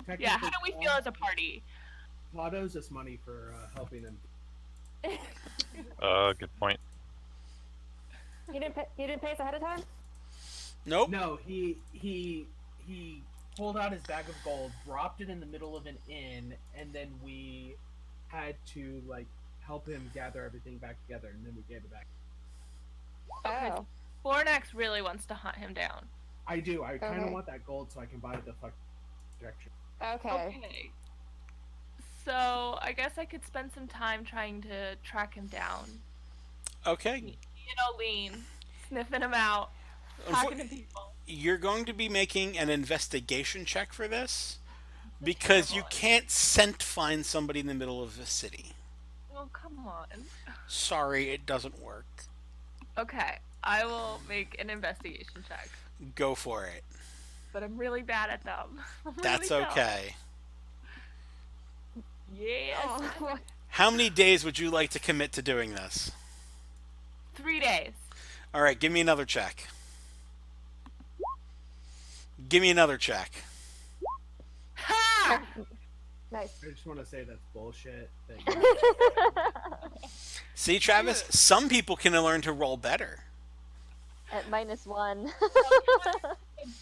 Yeah, how Technically, do we feel as a party? Claude owes us money for helping him. Good point. You didn't pay us ahead of time? Nope. No, he pulled out his bag of gold, dropped it in the middle of an inn, and then we had to like help him gather everything back together, and then we gave it back. Okay, so Oh. Fornax really wants to hunt him down. I do. I kind of Okay. want that gold so I can buy the fuck projection. Okay. Okay. So I guess I could spend some time trying to track him down. Okay. Lean, sniffing him out, talking to people. You're going to be making an investigation check for this because you Terrible. can't scent find somebody in the middle of a city. Oh, come on. Sorry, it doesn't work. Okay, I will make an investigation check, Go for it. but I'm really bad at them. I'm That's really dumb. okay. Yes. Oh, How many days would you like to commit to doing this? 3 days. All right, give me another check. Give me another check. Ha! nice. I just want to say that's bullshit. That See, Travis, some people can learn to roll better. At -1.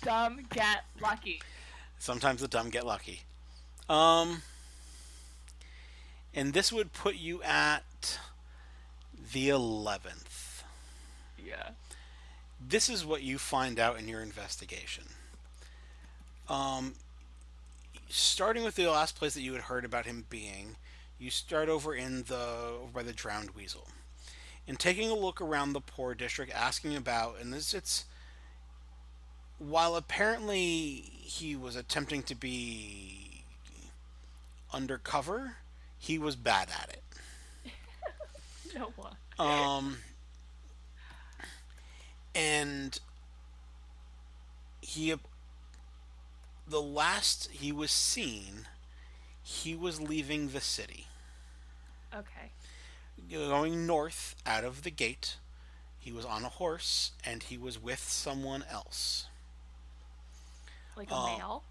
Dumb get lucky. Sometimes the dumb get lucky. And this would put you at the 11th. Yeah. This is what you find out in your investigation. Starting with the last place that you had heard about him being, you start over by the drowned weasel, and taking a look around the poor district, asking about, and it's while apparently he was attempting to be undercover, he was bad at it. No one. And he the last he was seen, he was leaving the city, Okay. going north out of the gate. He was on a horse and he was with someone else, Like a male?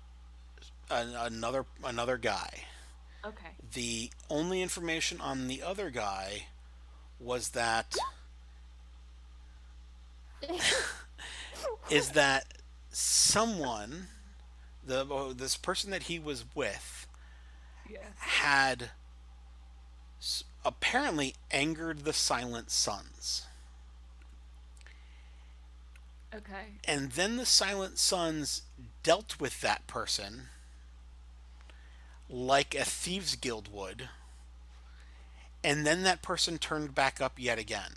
another guy. Okay. The only information on the other guy was that is that someone, this person that he was with, Yeah. had apparently angered the Silent Sons. Okay. And then the Silent Sons dealt with that person like a thieves guild would, and then that person turned back up yet again.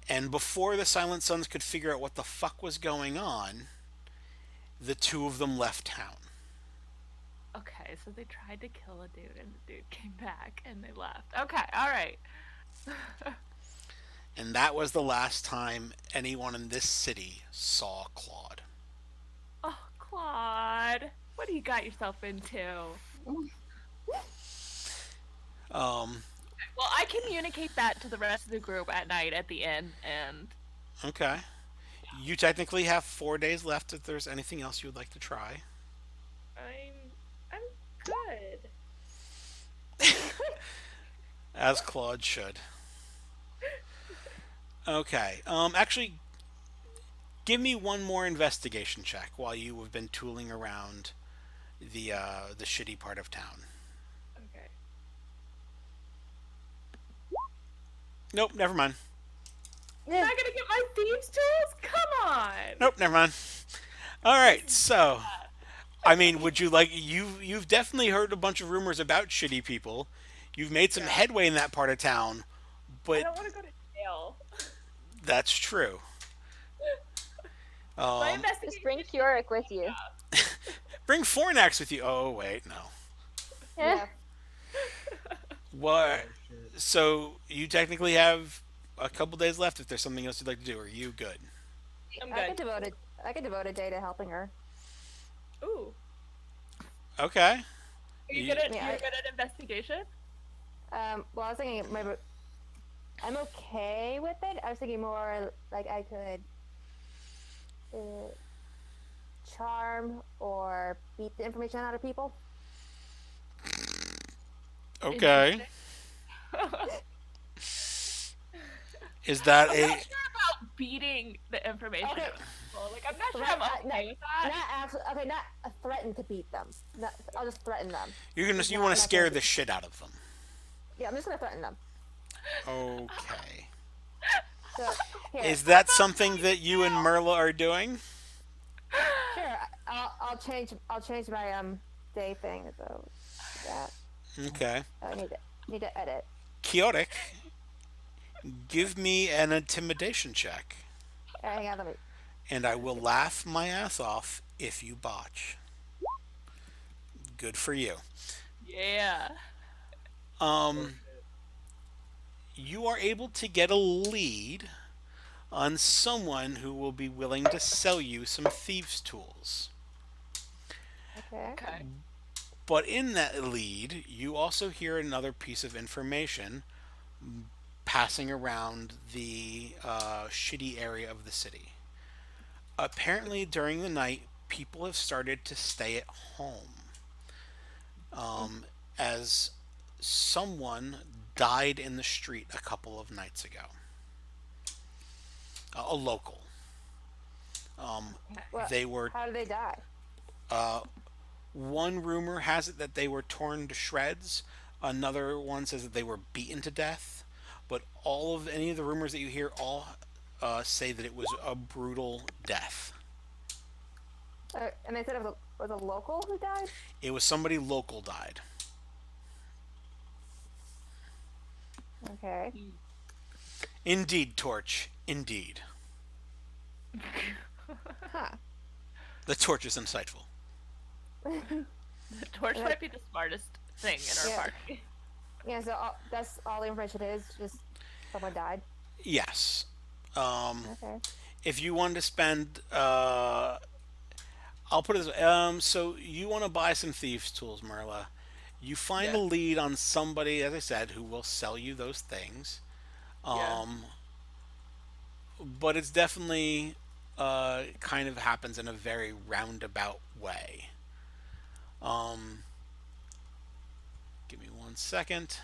And before the Silent Sons could figure out what the fuck was going on, the two of them left town. Okay, so they tried to kill a dude and the dude came back and they left. Okay, alright. And that was the last time anyone in this city saw Claude. Oh, Claude. What do you got yourself into? Well, I communicate that to the rest of the group at night at the inn, and Okay. You technically have 4 days left if there's anything else you would like to try. I'm good. As Claude should. Okay. Actually, give me one more investigation check while you have been tooling around the shitty part of town. Okay. Nope, never mind. I'm not gonna get my thieves' tools? Come on! Nope, never mind. All right, so I mean, would you like you've definitely heard a bunch of rumors about shitty people. You've made some headway in that part of town, I but don't want to go to jail. that's true. My Um, investigation. Just bring Keurig with you. bring Fornax with you. Oh wait, no. Yeah. What? shit. So you technically have a couple days left. If there's something else you'd like to do, are you good? I'm I good. could devote a day to helping her. Ooh. Okay. Are you Yeah. good at Yeah, you're I- good at investigation? Well, I was thinking I'm okay with it. I was thinking more like I could charm or beat the information out of people. Okay. Is that I'm a not sure about beating the information Okay. out of people. Like, I'm not sure Threat- I'm okay with that. Not actually. Okay, not threaten to beat them. Not, I'll just threaten them. you want not- to not scare gonna the be- shit out of them? Yeah, I'm just gonna threaten them. Okay. So here, Is that something that you and Merla are doing? sure. I'll change my day thing. So that Okay. I need to edit. Chaotic. Give me an intimidation check, Alright, hang on, let me. and I will laugh my ass off if you botch. Good for you. Yeah. You are able to get a lead on someone who will be willing to sell you some thieves' tools. Okay. Okay. But in that lead, you also hear another piece of information passing around the shitty area of the city. Apparently, during the night, people have started to stay at home as someone died in the street a couple of nights ago. A local. Well, They were How did they die? One rumor has it that they were torn to shreds. Another one says that they were beaten to death. But any of the rumors that you hear all say that it was a brutal death. And they said it was a local who died. It was somebody local died. Okay. Indeed, Torch. Indeed. Huh. The Torch is insightful. The torch might be the smartest thing in our Yeah. party. Yeah. So that's all the information is. Just someone died. Yes. Okay. If you wanted to spend, I'll put it this way. So you want to buy some thieves' tools, Merla. You find a Yeah. lead on somebody, as I said, who will sell you those things. Yeah. But it's definitely kind of happens in a very roundabout way. Give me 1 second.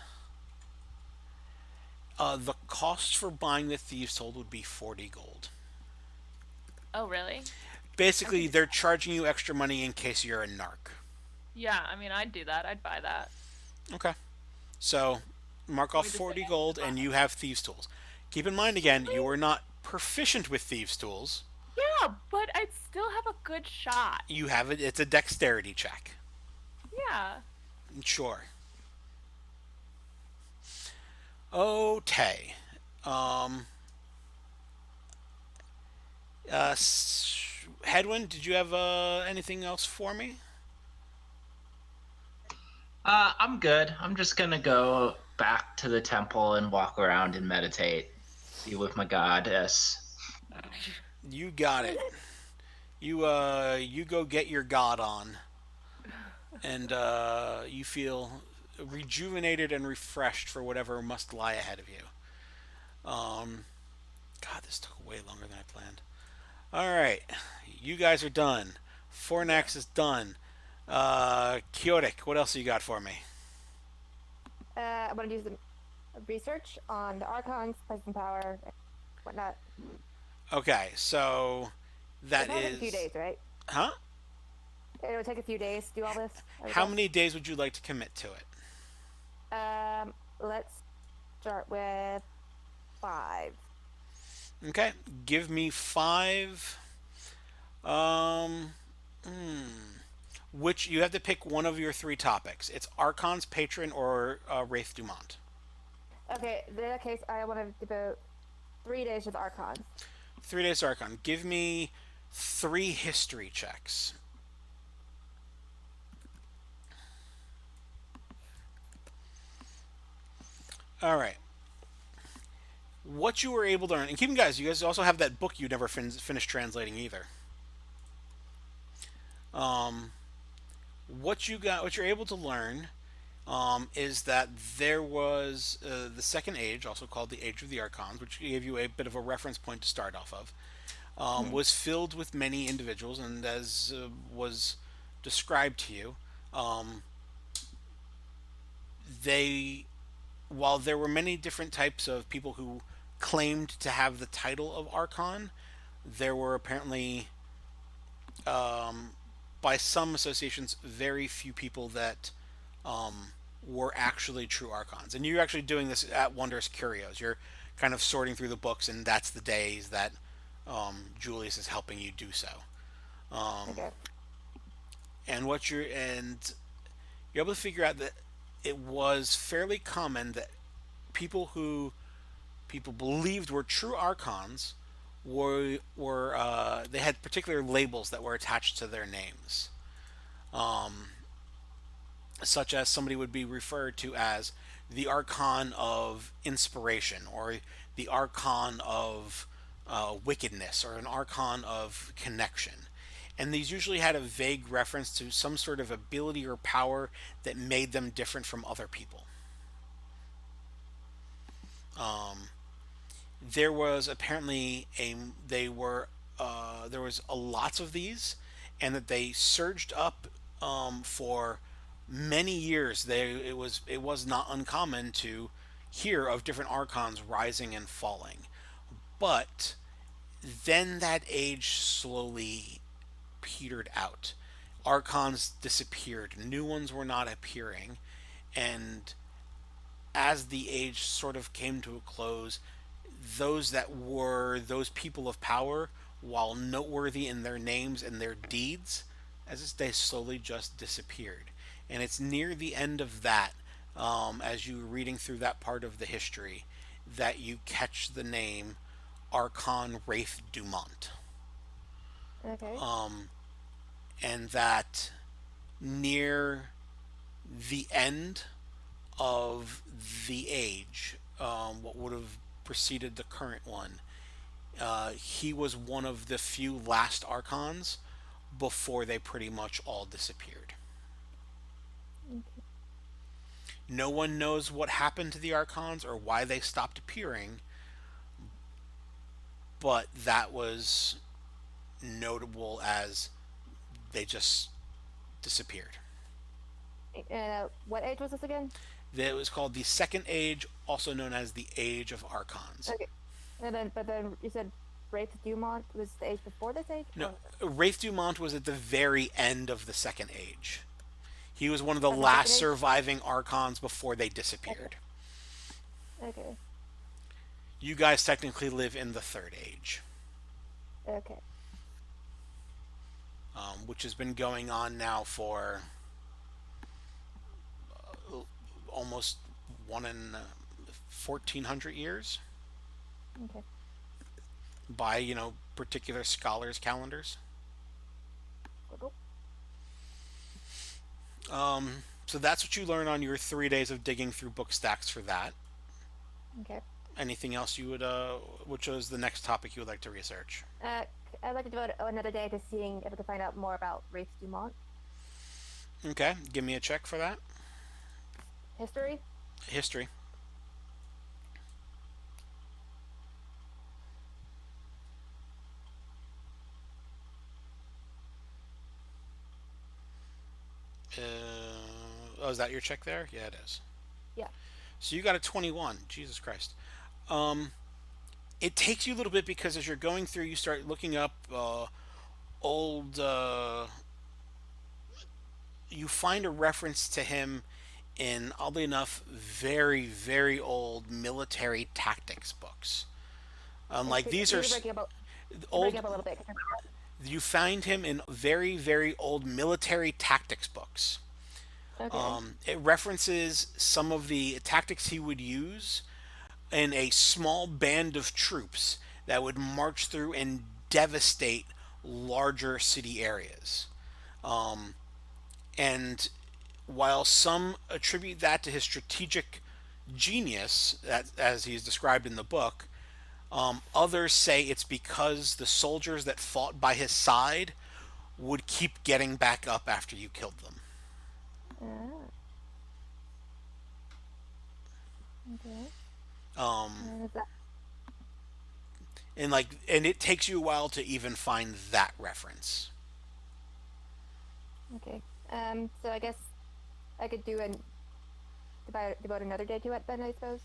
The cost for buying the thieves' tool would be 40 gold. Oh, really? Basically, they're charging you extra money in case you're a narc. Yeah, I mean, I'd do that. I'd buy that. Okay. So, mark off just 40 say gold and you have thieves' tools. Keep in mind, again, you are not proficient with thieves' tools. Yeah, but I'd still have a good shot. You have it. It's a dexterity check. Yeah. Sure. Okay. Hedwin, did you have anything else for me? I'm good. I'm just gonna go back to the temple and walk around and meditate. Be with my goddess. You got it. You go get your god on, and you feel rejuvenated and refreshed for whatever must lie ahead of you. God, this took way longer than I planned. All right, you guys are done. Fornax is done. Chaotic, what else you got for me? I'm gonna do some research on the archons, place and power, and whatnot. Okay, so that It'll take is a few days, right? huh? It'll take a few days to do all this. How many days would you like to commit to it? Let's start with 5. Okay, give me 5. Which you have to pick one of your 3 topics. It's Archon's Patron or Wraith Dumont. Okay, in that case, I want to devote 3 days to the archons. 3 days Archon. Give me 3 history checks. All right. What you were able to learn, and keep in mind, guys, you guys also have that book you never finished translating either. What you're able to learn, is that there was the Second Age, also called the Age of the Archons, which gave you a bit of a reference point to start off of. was filled with many individuals, and as was described to you, um, they while there were many different types of people who claimed to have the title of Archon, there were apparently, by some associations, very few people that were actually true Archons. And you're actually doing this at Wondrous Curios. You're kind of sorting through the books, and that's the days that Julius is helping you do so. Okay. And you're able to figure out that it was fairly common that people who people believed were true archons were they had particular labels that were attached to their names, such as somebody would be referred to as the archon of inspiration, or the archon of wickedness, or an archon of connection. And these usually had a vague reference to some sort of ability or power that made them different from other people. There was apparently there was a lots of these, and that they surged up for many years. It was not uncommon to hear of different archons rising and falling, but then that age slowly petered out. Archons disappeared. New ones were not appearing, and as the age sort of came to a close, those that were those people of power, while noteworthy in their names and their deeds, as they slowly just disappeared. And it's near the end of that, as you're reading through that part of the history, that you catch the name Archon Rafe Dumont. Okay. And that near the end of the age, what would have preceded the current one, he was one of the few last archons before they pretty much all disappeared. No one knows what happened to the archons or why they stopped appearing, but that was notable as they just disappeared. What age was this again? It was called the Second Age, also known as the Age of Archons. Okay. But then you said Rafe Dumont was the age before this age? No, Rafe Dumont was at the very end of the Second Age. He was one of the Of the last Second Age? surviving Archons before they disappeared. Okay. You guys technically live in the Third Age, Okay. which has been going on now for almost 1,400 years Okay. by particular scholars' calendars. Cool. So that's what you learn on your 3 days of digging through book stacks for that. Okay. Anything else you would, which was the next topic you would like to research? I'd like to devote another day to seeing if I can find out more about Rafe Dumont. Okay, give me a check for that. History? History. Oh, is that your check there? Yeah, it is. Yeah. So you got a 21. Jesus Christ. It takes you a little bit because as you're going through, you start looking up old. You find a reference to him in, oddly enough, very, very old military tactics books. Like these are You're breaking up old. a little bit. You find him in very, very old military tactics books. Okay. It references some of the tactics he would use in a small band of troops that would march through and devastate larger city areas. And while some attribute that to his strategic genius, as he's described in the book, others say it's because the soldiers that fought by his side would keep getting back up after you killed them. Okay. Um, Is that and it takes you a while to even find that reference. Okay. So I guess I could devote another day to it then, I suppose.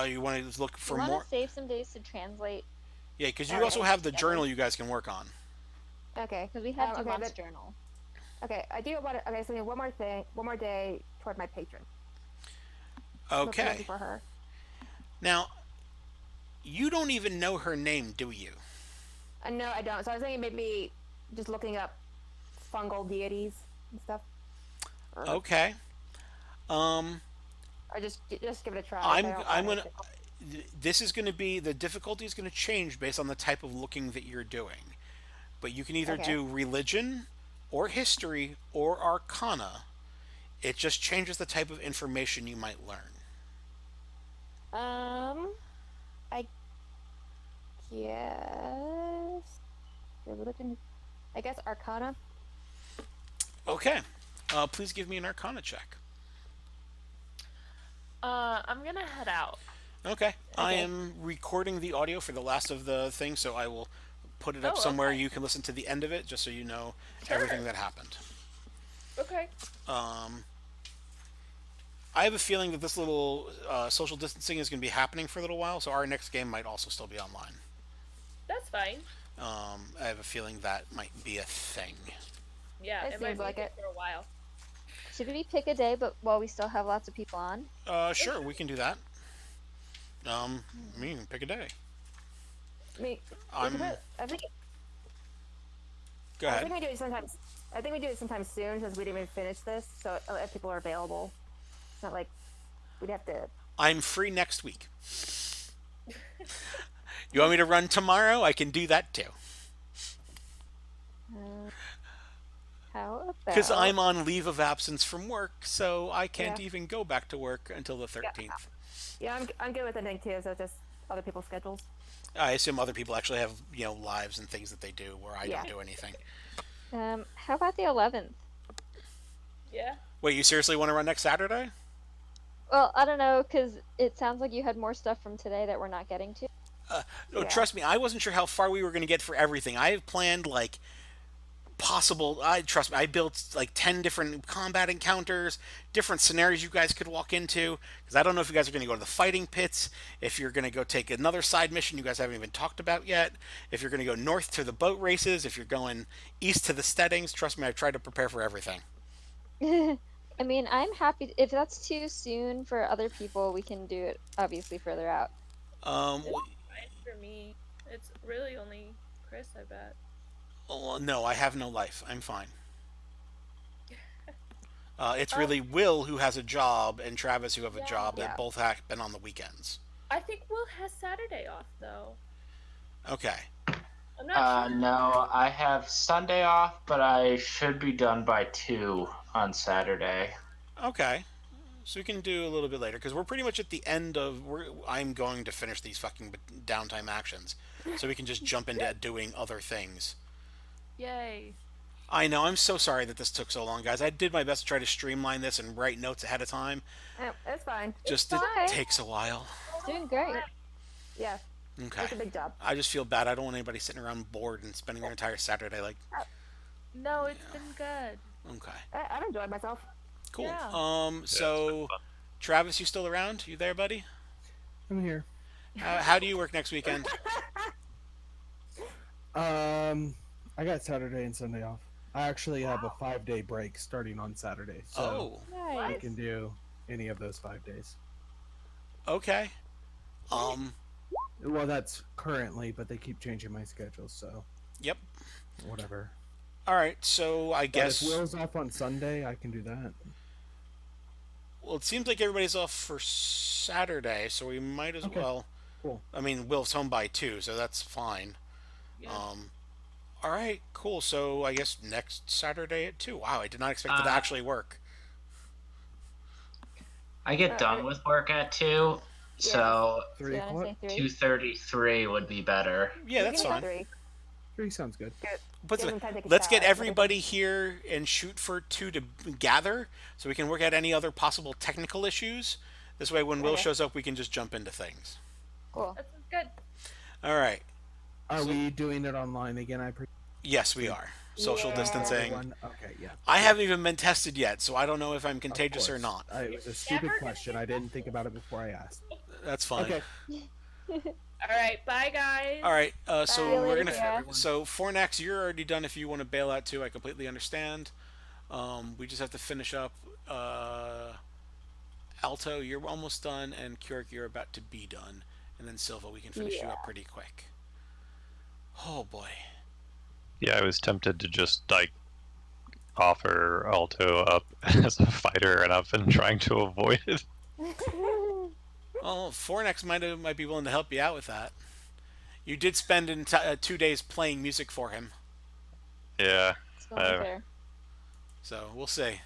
You want to look You for want more? to save some days to translate Yeah, because you Alright. also have the Yeah. journal you guys can work on. Okay. because we have okay, Dumont's but- journal. Okay, I do want to. Okay, so one more day toward my patron. Look Okay. for her. Now, you don't even know her name, do you? No, I don't. So I was thinking maybe just looking up fungal deities and stuff. Okay. Um, Or just give it a try. I'm I don't- gonna. This is going to be the difficulty is going to change based on the type of looking that you're doing, but you can either Okay. do religion, or history, or arcana. It just changes the type of information you might learn. I guess religion. I guess Arcana. Okay. Please give me an arcana check. I'm gonna head out. Okay. I Okay. am recording the audio for the last of the thing, so I will put it up Oh, somewhere okay. you can listen to the end of it, just so you know everything that happened. Okay. I have a feeling that this little social distancing is going to be happening for a little while, so our next game might also still be online. That's fine. I have a feeling that might be a thing. Yeah, It it might seems be like good it. for a while. Should we pick a day, but while we still have lots of people on? Sure, we can do that. I mean, pick a day. I mean, I'm. I think Go I ahead. think we do it sometimes. I think we do it sometime soon since we didn't even finish this. So if people are available, it's not like we'd have to. I'm free next week. You want me to run tomorrow? I can do that too. How about? Because I'm on leave of absence from work, so I can't Yeah. even go back to work until the 13th. Yeah, I'm good with anything too. So just other people's schedules. I assume other people actually have, lives and things that they do where I Yeah. don't do anything. How about the 11th? Yeah. Wait, you seriously want to run next Saturday? Well, I don't know, because it sounds like you had more stuff from today that we're not getting to. Oh, Yeah. trust me, I wasn't sure how far we were going to get for everything. I have planned trust me, I built 10 different combat encounters, different scenarios you guys could walk into, because I don't know if you guys are going to go to the fighting pits, if you're going to go take another side mission you guys haven't even talked about yet, if you're going to go north to the boat races, if you're going east to the steadings. Trust me, I've tried to prepare for everything. I mean, I'm happy. If that's too soon for other people, we can do it obviously further out. Um, Fine for me. It's really only Chris, I bet. no, I have no life. I'm fine. It's really Will who has a job and Travis who have a job that Yeah. both have been on the weekends. I think Will has Saturday off though. Okay. I'm not sure. No, I have Sunday off, but I should be done by 2 on Saturday. Okay. So we can do a little bit later because we're pretty much at the end of. I'm going to finish these fucking downtime actions, so we can just jump into doing other things. Yay. I know. I'm so sorry that this took so long, guys. I did my best to try to streamline this and write notes ahead of time. It's fine. Just fine. it takes a while. Doing great. Yeah, Okay. it's a big job. I just feel bad. I don't want anybody sitting around bored and spending their entire Saturday No, it's been good. Okay. I've enjoyed myself. Cool. Yeah. So, Travis, you still around? You there, buddy? I'm here. How do you work next weekend? I got Saturday and Sunday off. I actually have a 5-day break starting on Saturday, so Oh, I Nice. can do any of those 5 days. okay. Well, that's currently, but they keep changing my schedule, so Yep. whatever. All right. So I But guess. if Will's off on Sunday, I can do that. Well, it seems like everybody's off for Saturday, so we might as Okay. well. Cool. I mean, Will's home by 2, so that's fine. Yeah. All right. Cool. So I guess next Saturday at 2. Wow, I did not expect it to actually work. I get done with work at 2, so 3 Do you want o'clock? to say 3? 2:33 would be better. Yeah, that's We can fine. do 3. 3 sounds good. But Give them time to take a let's get shower. everybody here and shoot for 2 to gather, so we can work out any other possible technical issues. This way, when Will Okay. shows up, we can just jump into things. Cool. That sounds good. All right. Are So- we doing it online again? Yes, we are. Social Yeah. distancing. Okay, yeah. I haven't even been tested yet, so I don't know if I'm contagious or Of not. course. It was a stupid Never question. I didn't think about it before I asked. That's fine. Okay. All right, bye guys. All right. So Bye, we're later, gonna. yeah. So Fornax, you're already done. If you want to bail out too, I completely understand. We just have to finish up. Alto, you're almost done, and Keurig, you're about to be done, and then Silva, we can finish you up Yeah. pretty quick. Oh boy. Yeah, I was tempted to just like offer Alto up as a fighter, and I've been trying to avoid it. Well, Fornax might be willing to help you out with that. You did spend 2 days playing music for him, Yeah, It's only Uh, fair. so we'll see.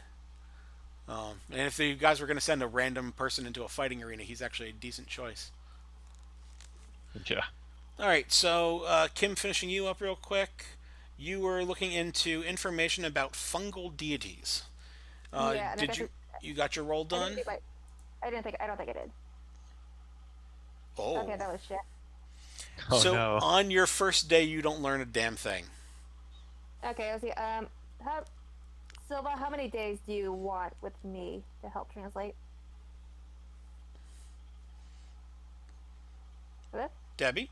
And if you guys were going to send a random person into a fighting arena, he's actually a decent choice. yeah. All right, so Kim, finishing you up real quick. You were looking into information about fungal deities. Yeah, and I did got you got your roll I done? don't think I did. Oh, Okay, that was shit. Oh so no. on your first day, you don't learn a damn thing. Okay, let's see. Silva, how many days do you want with me to help translate? Hello? Debbie?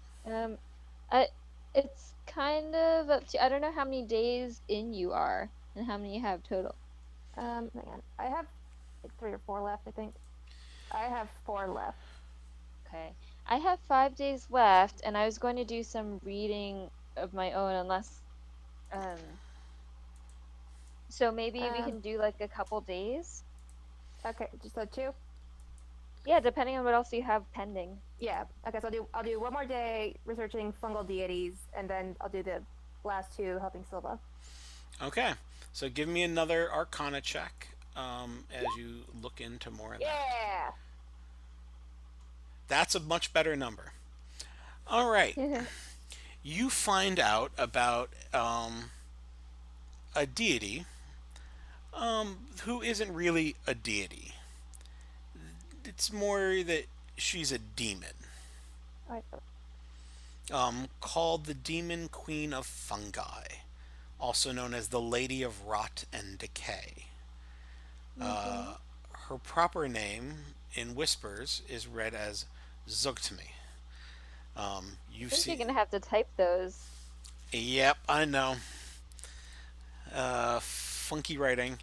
It's kind of up to. I don't know how many days in you are and how many you have total. Hang on. I have like 3 or 4 left, I think. I have 4 left. Okay. I have 5 days left, and I was going to do some reading of my own, unless. So maybe we can do like a couple days. Okay, just so 2. Yeah, depending on what else you have pending. Yeah. Okay, so I'll do 1 more day researching fungal deities, and then I'll do the last 2 helping Silva. Okay, so give me another Arcana check as you look into more of that. Yeah. That's a much better number. All right. You find out about a deity who isn't really a deity. It's more that she's a demon, Alright. called the Demon Queen of Fungi, also known as the Lady of Rot and Decay. Her proper name in Whispers is read as Zugtmi. I You've think seen. you're gonna have to type those. Yep, I know. Funky writing.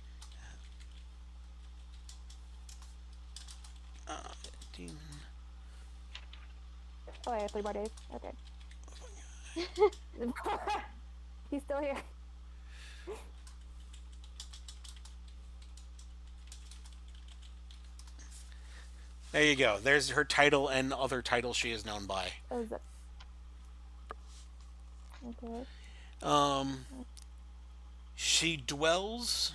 Demon. Oh, I have 3 more days. Okay. He's still here. There you go. There's her title and other titles she is known by. Oh, is it? Okay. She dwells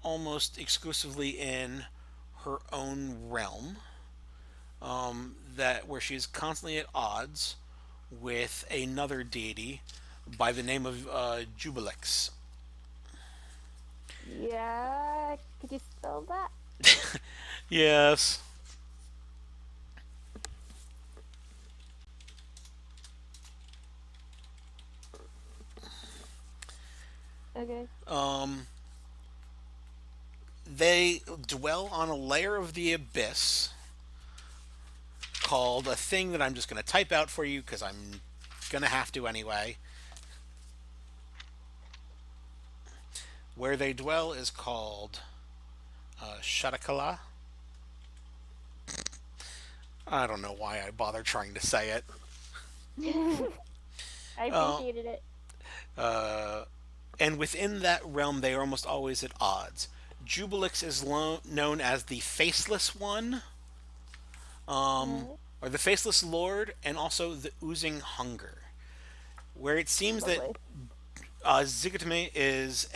almost exclusively in her own realm, that where she is constantly at odds with another deity by the name of Jubilix. Yeah. Could you spell that? Yes. Okay. They dwell on a layer of the abyss called a thing that I'm just going to type out for you because I'm going to have to anyway. Where they dwell is called Shatakala. I don't know why I bother trying to say it. I appreciated it. And within that realm, they are almost always at odds. Jubilix is known as the Faceless One, or the Faceless Lord, and also the Oozing Hunger. Where it seems Lovely. that Zigotame is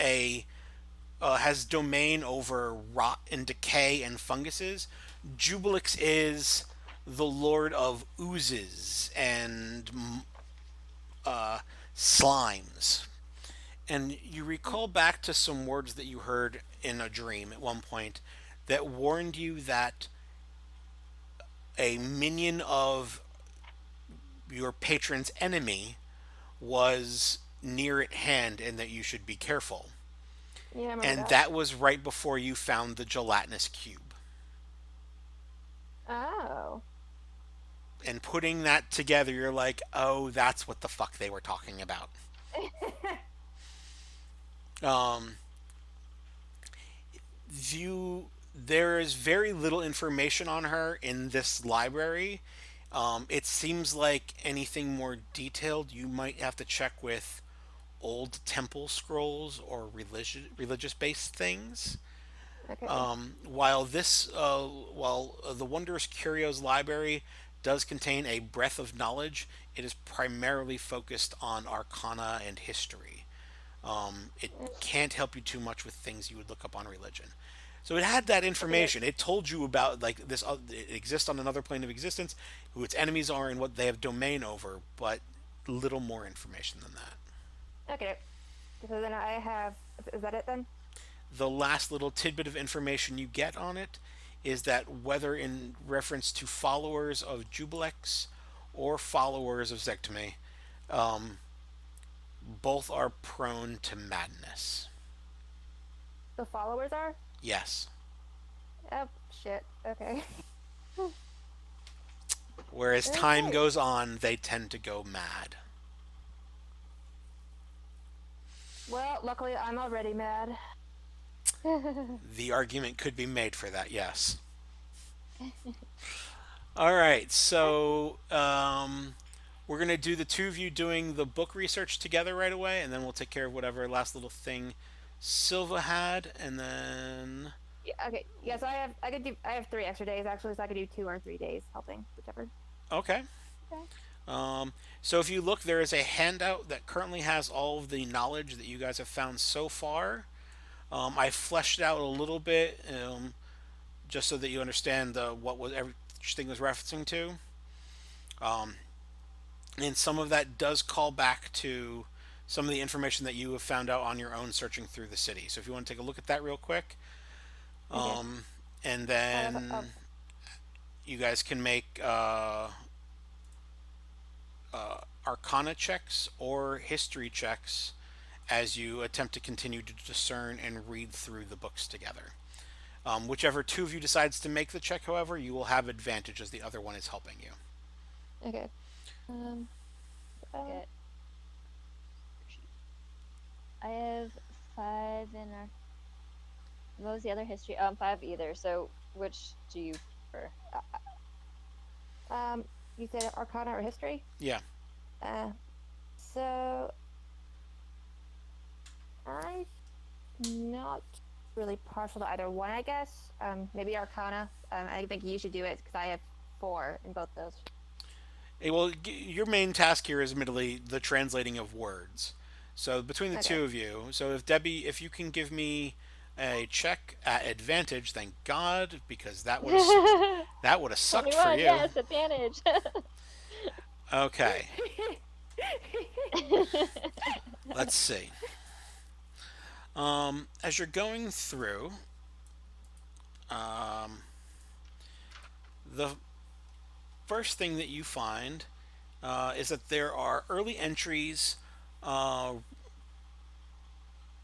has domain over rot and decay and funguses. Jubilix is the Lord of oozes and slimes. And you recall back to some words that you heard in a dream at one point that warned you that a minion of your patron's enemy was near at hand and that you should be careful. Yeah, I remember And that. that was right before you found the gelatinous cube. Oh. And putting that together, you're like, oh, that's what the fuck they were talking about. Um, there is very little information on her in this library. It seems like anything more detailed, you might have to check with old temple scrolls or religious based things. Okay. While the Wondrous Curios Library does contain a breadth of knowledge, it is primarily focused on arcana and history. It can't help you too much with things you would look up on religion. So it had that information. It told you about like this. It exists on another plane of existence, who its enemies are, and what they have domain over. But little more information than that. Okay. So then I have. Is that it then? The last little tidbit of information you get on it is that whether in reference to followers of Jubilex or followers of Zectome, both are prone to madness. The followers are? Yes. Oh, shit. Okay. Whereas time Okay. goes on, they tend to go mad. Well, luckily I'm already mad. The argument could be made for that, yes. All right, so we're going to do the two of you doing the book research together right away, and then we'll take care of whatever last little thing Silva had, and then... Yeah, okay. Yeah, so I have 3 extra days actually, so I could do 2 or 3 days helping, whichever. Okay. Okay. So if you look, there is a handout that currently has all of the knowledge that you guys have found so far. I fleshed it out a little bit, just so that you understand what was everything was referencing to. And some of that does call back to some of the information that you have found out on your own searching through the city. So if you want to take a look at that real quick, and then you guys can make Arcana checks or history checks as you attempt to continue to discern and read through the books together. Whichever two of you decides to make the check, however, you will have advantage as the other one is helping you. Okay. Okay. I have 5 in our. What was the other history? 5 either. So which do you prefer? You said Arcana or History? Yeah. So I'm not really partial to either one, I guess. Maybe Arcana. I think you should do it because I have 4 in both those. Well, your main task here is admittedly the translating of words. So between the two of you, so if Debbie, if you can give me a check at advantage, thank God, because that would have sucked for 21, you. yes, advantage. Okay. Let's see. As you're going through, the first thing that you find is that there are early entries.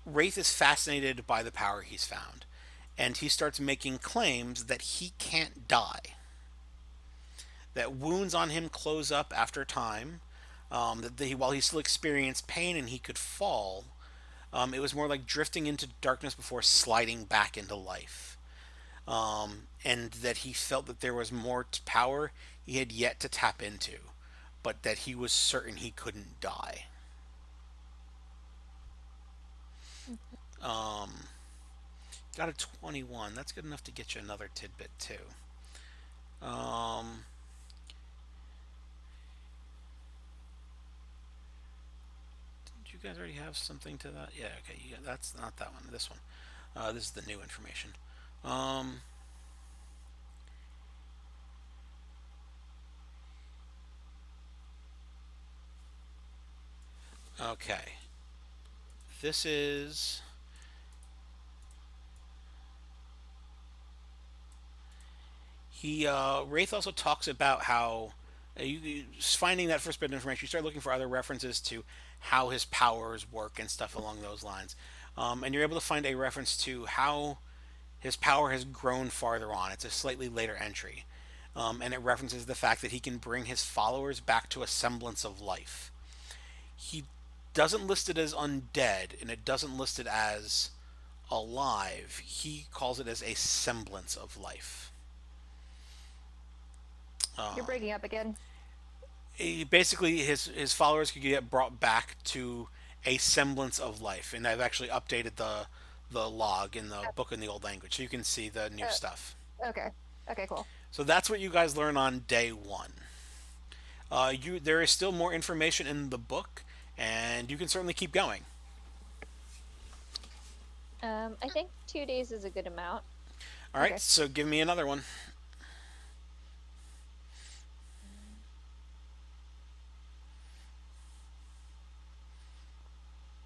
Wraith is fascinated by the power he's found, and he starts making claims that he can't die. That wounds on him close up after time, while he still experienced pain and he could fall, it was more like drifting into darkness before sliding back into life. And that he felt that there was more power he had yet to tap into, but that he was certain he couldn't die. Got a 21. That's good enough to get you another tidbit too. Did you guys already have something to that? Yeah, okay. That's not that one. This one. This is the new information. Okay. This is... Wraith also talks about how Finding that first bit of information, you start looking for other references to how his powers work and stuff along those lines. And you're able to find a reference to how his power has grown farther on. It's a slightly later entry. And it references the fact that he can bring his followers back to a semblance of life. He doesn't list it as undead, and it doesn't list it as alive. He calls it as a semblance of life. You're breaking up again. Basically, his followers could get brought back to a semblance of life, and I've actually updated the log in the book in the old language, so you can see the new stuff. Okay. Okay, cool. So that's what you guys learn on day 1. There is still more information in the book, and you can certainly keep going. I think 2 days is a good amount. All right, Okay. so give me another one.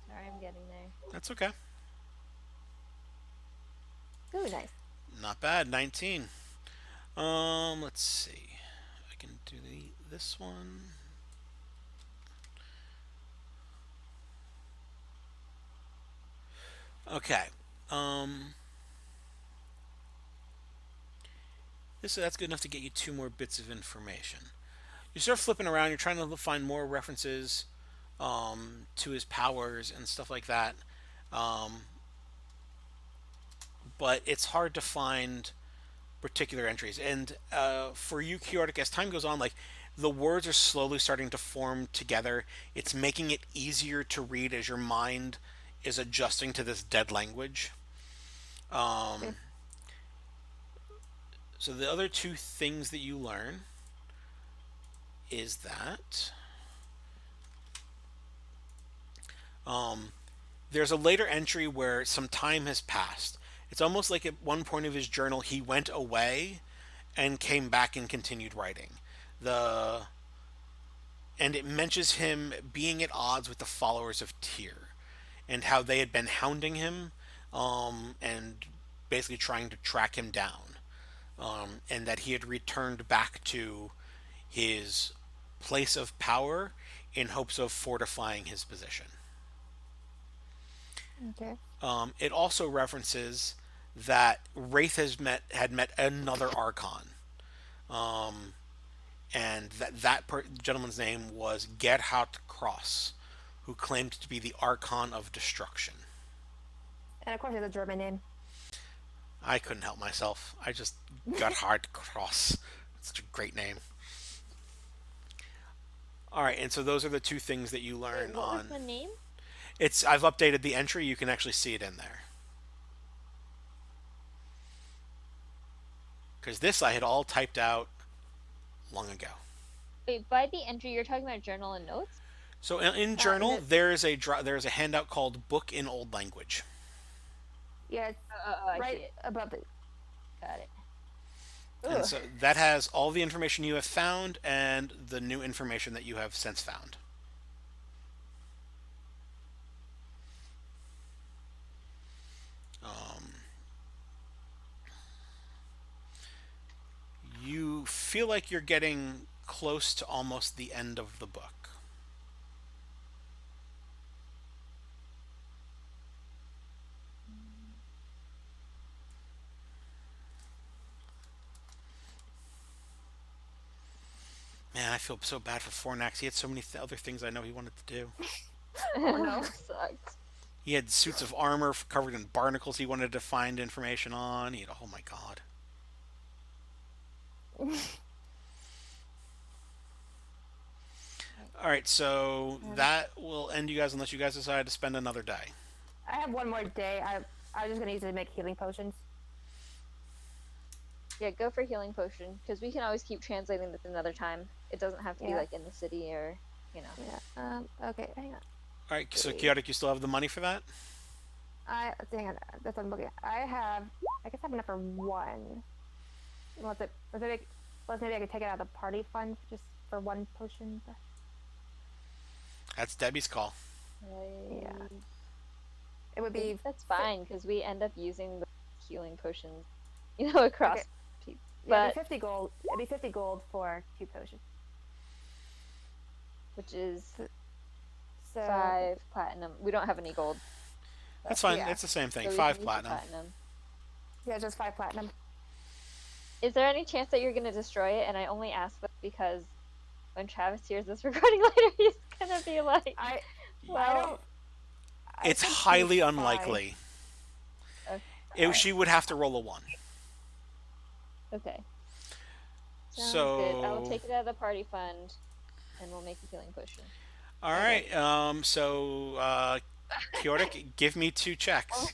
Sorry, I'm getting there. That's okay. Ooh, nice. Not bad. 19. Let's see. I can do this one. Okay. That's good enough to get you 2 more bits of information. You start flipping around. You're trying to find more references to his powers and stuff like that. But it's hard to find particular entries. And for you, Chaotic, as time goes on, like the words are slowly starting to form together. It's making it easier to read as your mind is adjusting to this dead language. So the other 2 things that you learn is that there's a later entry where some time has passed. It's almost like at one point of his journal he went away and came back and continued writing. And it mentions him being at odds with the followers of Tyr and how they had been hounding him and basically trying to track him down. And that he had returned back to his place of power in hopes of fortifying his position. Okay. It also references that Wraith had met another Archon, and that gentleman's name was Gerhard Cross, who claimed to be the Archon of Destruction. And of course, it's a German name. I couldn't help myself. I just Gerhard Cross. It's such a great name. All right, and so those are the 2 things that you learn Wait, what on. was the name? I've updated the entry. You can actually see it in there. Because this I had all typed out long ago. Wait, by the entry, you're talking about journal and notes? So in journal, there is a handout called Book in Old Language. Yeah, it's I see right it. above it. Got it. And Ugh. so that has all the information you have found and the new information that you have since found. You feel like you're getting close to almost the end of the book. Man, I feel so bad for Fornax. He had so many other things I know he wanted to do. Oh, no. Sucks. He had suits of armor covered in barnacles he wanted to find information on. Oh my god. Alright, so that will end you guys unless you guys decide to spend another day. I have one more day. I was just gonna use it to make healing potions. Yeah, go for healing potion, because we can always keep translating this another time. It doesn't have to be Yeah. like in the city or, you know. Yeah. Okay. Hang on. Alright, so Chaotic, you still have the money for that? Hang on. That's what I'm looking at. I guess I have enough for 1. Let's maybe I could take it out of the party fund just for 1 potion. That's Debbie's call. Yeah. It would be. That's fine, because we end up using the healing potions, across Okay. people. Yeah, But it'd be 50 gold. It'd be 50 gold for 2 potions. which is So 5 platinum. We don't have any gold. That's fine. Yeah. It's the same thing. So we 5 can use the platinum. yeah, just 5 platinum. Is there any chance that you're gonna destroy it? And I only ask this because when Travis hears this recording later, he's gonna be like, I well, don't. I It's think he's highly fine. unlikely. Okay. She would have to roll a 1. okay. Sounds good. I will So, take it out of the party fund, and we'll make a healing potion. all right. So, Kyorik, give me 2 checks.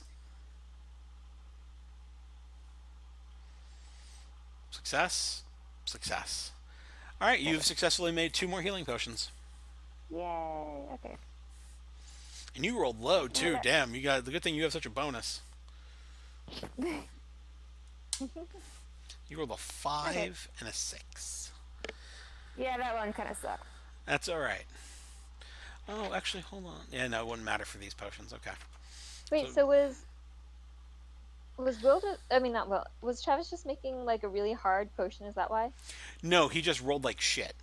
Success. Success. All right. You've successfully made 2 more healing potions. Yay. Okay. And you rolled low too. Okay. Damn, you got the good thing you have such a bonus. You rolled a 5 and a 6. Yeah, that one kind of sucked. That's all right. Oh, actually, hold on. Yeah, no, it wouldn't matter for these potions. Okay. Wait, So- so was Will? I mean, not Will. Was Travis just making like a really hard potion? Is that why? No, he just rolled like shit.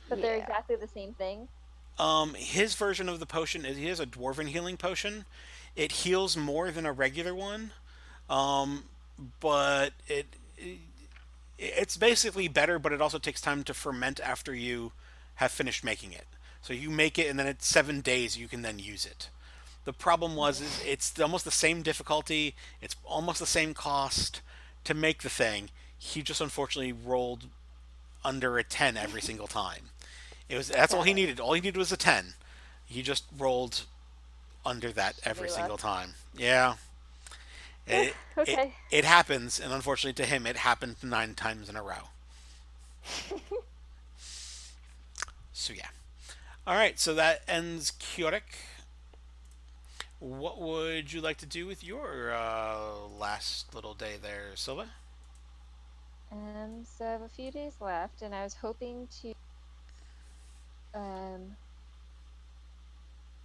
But they're Yeah. exactly the same thing. His version of the potion is he has a dwarven healing potion. It heals more than a regular one, but it's basically better. But it also takes time to ferment after you have finished making it. So you make it, and then it's 7 days you can then use it. The problem is it's almost the same difficulty. It's almost the same cost to make the thing. He just unfortunately rolled under a 10 every single time. That's all he needed. All he needed was a 10. He just rolled under that every Shitty single luck. time. Yeah. It, Okay. it happens, and unfortunately to him, it happened 9 times in a row. So yeah. All right, so that ends Kyorik. What would you like to do with your last little day there, Silva? So I have a few days left, and I was hoping to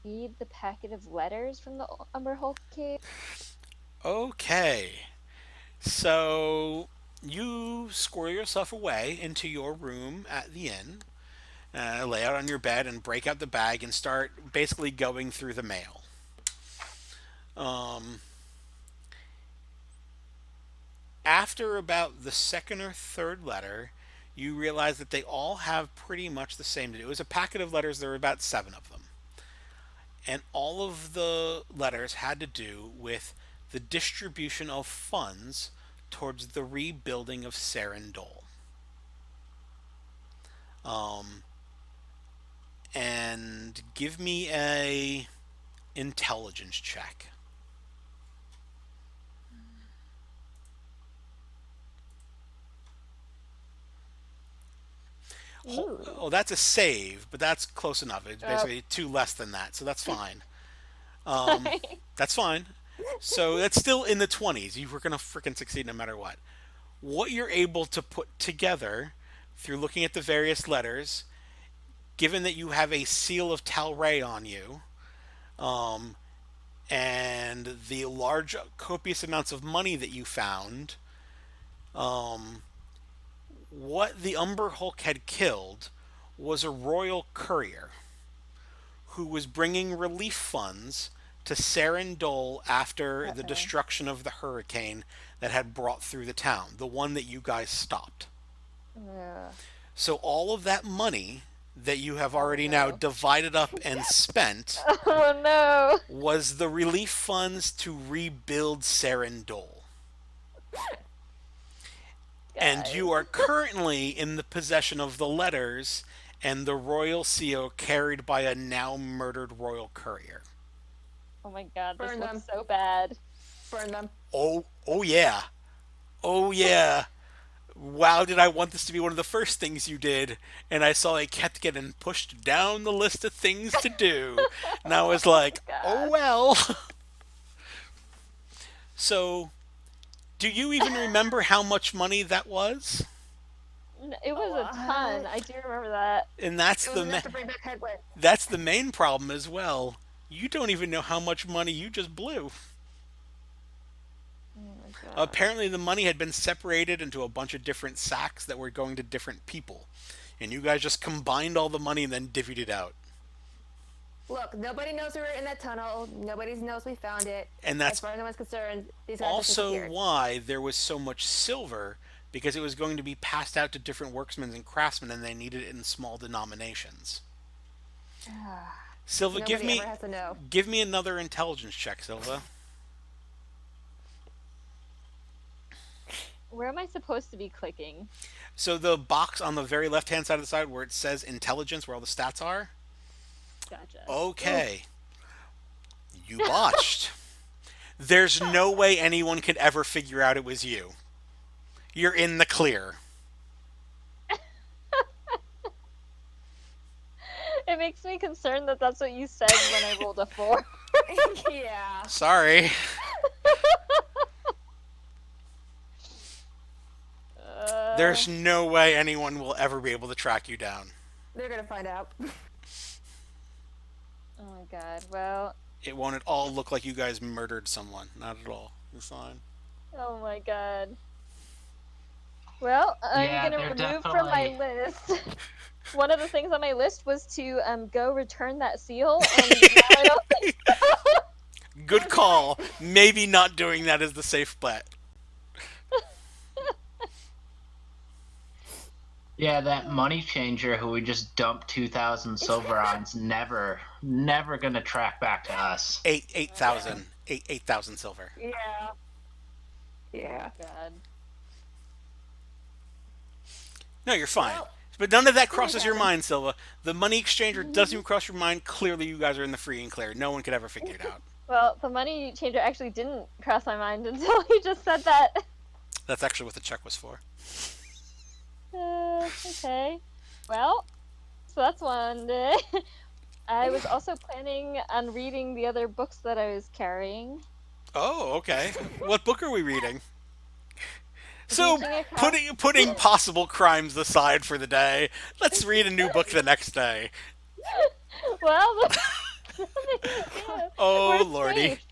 read the packet of letters from the Umber Hulk cave. Okay. So you squirrel yourself away into your room at the inn, lay out on your bed, and break out the bag and start basically going through the mail. After about the second or third letter, you realize that they all have pretty much the same. It was a packet of letters. There were about 7 of them. And all of the letters had to do with the distribution of funds towards the rebuilding of Serendol. And give me a intelligence check. Oh, that's a save, but that's close enough. It's basically 2 less than that, so that's fine. That's fine. So that's still in the 20s. You were going to freaking succeed no matter what. What you're able to put together through looking at the various letters, given that you have a seal of Talray on you, and the large, copious amounts of money that you found, what the Umber Hulk had killed was a royal courier who was bringing relief funds to Serendol after the destruction of the hurricane that had brought through the town, the one that you guys stopped. So all of that money that you have already now divided up and spent Oh no! was the relief funds to rebuild Serendol. And you are currently in the possession of the letters and the royal seal carried by a now murdered royal courier. Oh my god, this Burn looks them. so bad. Burn them. Oh yeah. Oh yeah. Wow, did I want this to be one of the first things you did, and I saw it kept getting pushed down the list of things to do. And I was like, oh well. So, do you even remember how much money that was? It was a ton. I do remember that. And that's It the was enough to bring back headway. that's the main problem as well. You don't even know how much money you just blew. Oh my Apparently the money had been separated into a bunch of different sacks that were going to different people. And you guys just combined all the money and then divvied it out. Look, nobody knows we were in that tunnel. Nobody knows we found it. And As that's far as anyone's concerned, these guys just also disappeared. why there was so much silver, because it was going to be passed out to different workmen and craftsmen, and they needed it in small denominations. Silva, Nobody ever has to know. give me another intelligence check, Silva. Where am I supposed to be clicking? So the box on the very left-hand side of the side where it says intelligence, where all the stats are. Gotcha. Okay. You botched. There's no way anyone could ever figure out it was you. You're in the clear. It makes me concerned that that's what you said when I rolled a 4. Yeah. Sorry. There's no way anyone will ever be able to track you down. They're gonna find out. Oh my god. Well, It won't at all look like you guys murdered someone. Not at all. You're fine. oh my god. Well, I'm Yeah, gonna they're remove from my definitely- list. One of the things on my list was to go return that seal, and now I don't think Good call. Maybe not doing that is the safe bet. Yeah, that money changer who we just dumped 2,000 silver on's never gonna track back to us. 8,000 silver. Yeah. Yeah. God. No, you're fine. Well, But none of that crosses your Kevin. mind, Silva. The money exchanger doesn't even cross your mind. Clearly, you guys are in the free and clear. No one could ever figure it out. Well, the money changer actually didn't cross my mind until he just said that. That's actually what the check was for. Okay. Well, so that's one day. I was also planning on reading the other books that I was carrying. Oh, okay. What book are we reading? So, Reaching across- putting possible crimes aside for the day, let's read a new book the next day. Well, Oh, we're lordy. safe.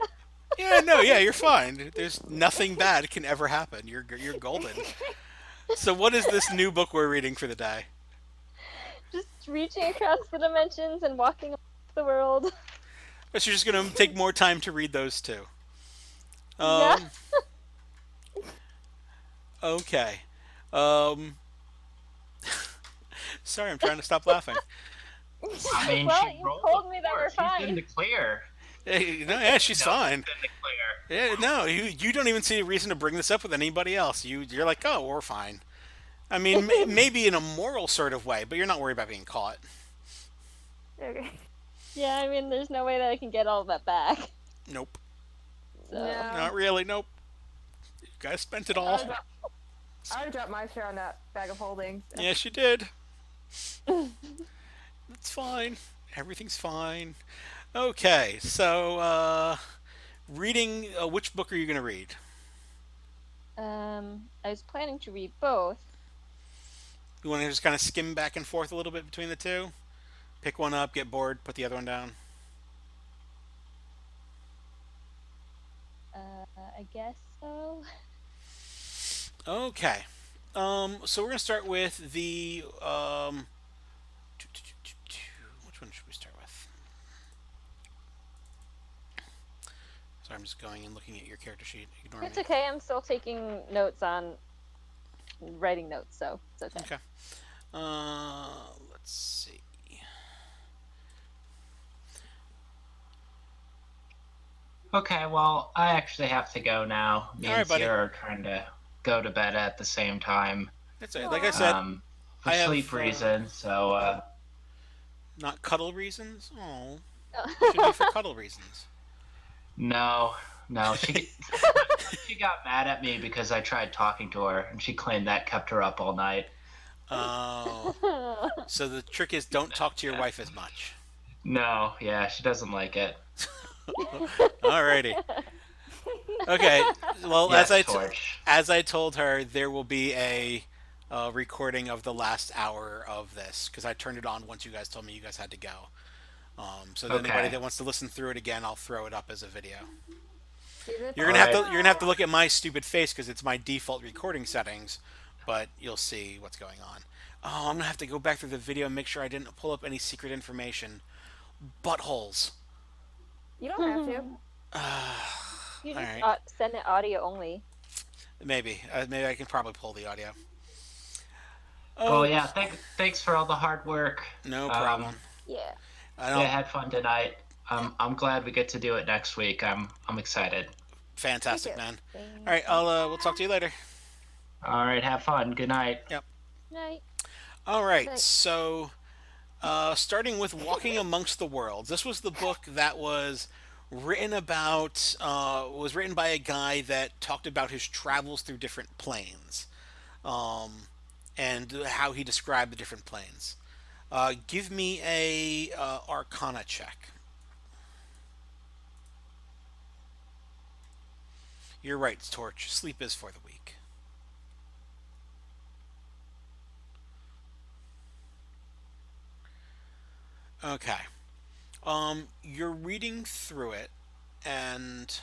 Yeah, no, yeah, you're fine. There's nothing bad can ever happen. You're golden. So, what is this new book we're reading for the day? Just reaching across the dimensions and walking across the world. But you're just gonna take more time to read those two. Yeah. Okay. Sorry, I'm trying to stop laughing. I mean, Well, she you rolled told a me that four. we're She's fine. in the clear. Hey, no, yeah, she's No, fine. she's in the clear. Yeah, no, you don't even see a reason to bring this up with anybody else. You're like, oh, we're fine. I mean, maybe in a moral sort of way, but you're not worried about being caught. Okay. Yeah, I mean, there's no way that I can get all of that back. Nope, So. No. not really. Nope. You guys spent it I all. already dropped my share on that bag of holdings. Yes, you did. It's fine. Everything's fine. Okay, so reading. Which book are you gonna read? I was planning to read both. You want to just kind of skim back and forth a little bit between the two? Pick one up, get bored, put the other one down. I guess so. Okay. So we're gonna start with the which one should we start with? Sorry, I'm just going and looking at your character sheet. Ignore It's me. okay. I'm still taking notes on writing notes, so it's okay. Okay. Let's see. Okay, well, I actually have to go now. Me All right, and buddy. Sierra are trying to go to bed at the same time. That's it. Like I said, For I have, sleep reasons, so not cuddle reasons. Oh, should be for cuddle reasons. no. She she got mad at me because I tried talking to her, and she claimed that kept her up all night. Oh, so the trick is don't talk to your wife as much. No, yeah, she doesn't like it. Alrighty. Okay. Well, Yes, as Torch. I told her, there will be a recording of the last hour of this because I turned it on once you guys told me you guys had to go. So that anybody Okay. that wants to listen through it again, I'll throw it up as a video. See this? You're gonna Alright. have to look at my stupid face because it's my default recording settings, but you'll see what's going on. Oh, I'm gonna have to go back through the video and make sure I didn't pull up any secret information. Buttholes. You don't have to. You All just right. send it audio only. Maybe. Maybe I can probably pull the audio. Oh yeah, thanks for all the hard work. No problem. Yeah. I Yeah, don't. had fun tonight. I'm glad we get to do it next week. I'm excited. Fantastic, Me too. man. All right, I'll we'll talk to you later. All right, have fun. Good night. Night. All right, Thanks. so starting with Walking Amongst the Worlds. This was the book that was written about. Was written by a guy that talked about his travels through different planes, and how he described the different planes. Give me a Arcana check. You're right, Torch. Sleep is for the weak. Okay. You're reading through it, and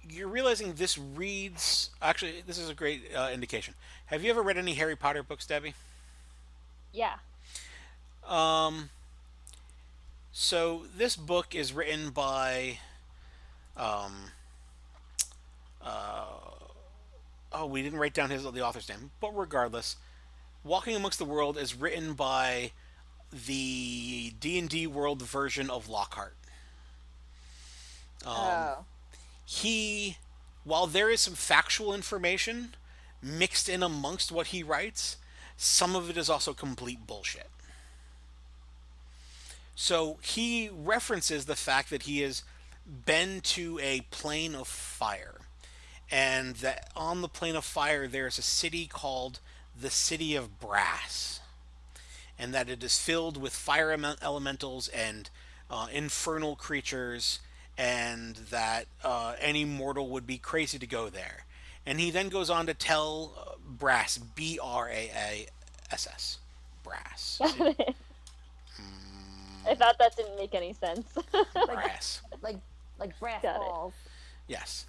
you're realizing this reads. Actually, this is a great indication. Have you ever read any Harry Potter books, Debbie? Yeah. Um. So this book is written by. Um. Oh, we didn't write down the author's name, but regardless, Walking Amongst the World is written by the D&D world version of Lockhart. Oh. He, while there is some factual information mixed in amongst what he writes, some of it is also complete bullshit. So he references the fact that he has been to a plane of fire, and that on the plane of fire there's a city called the City of Brass, and that it is filled with fire elementals and infernal creatures, and that any mortal would be crazy to go there. And he then goes on to tell Brass, Brass, Brass, I thought that didn't make any sense. Brass. Like brass Got it. balls. Yes.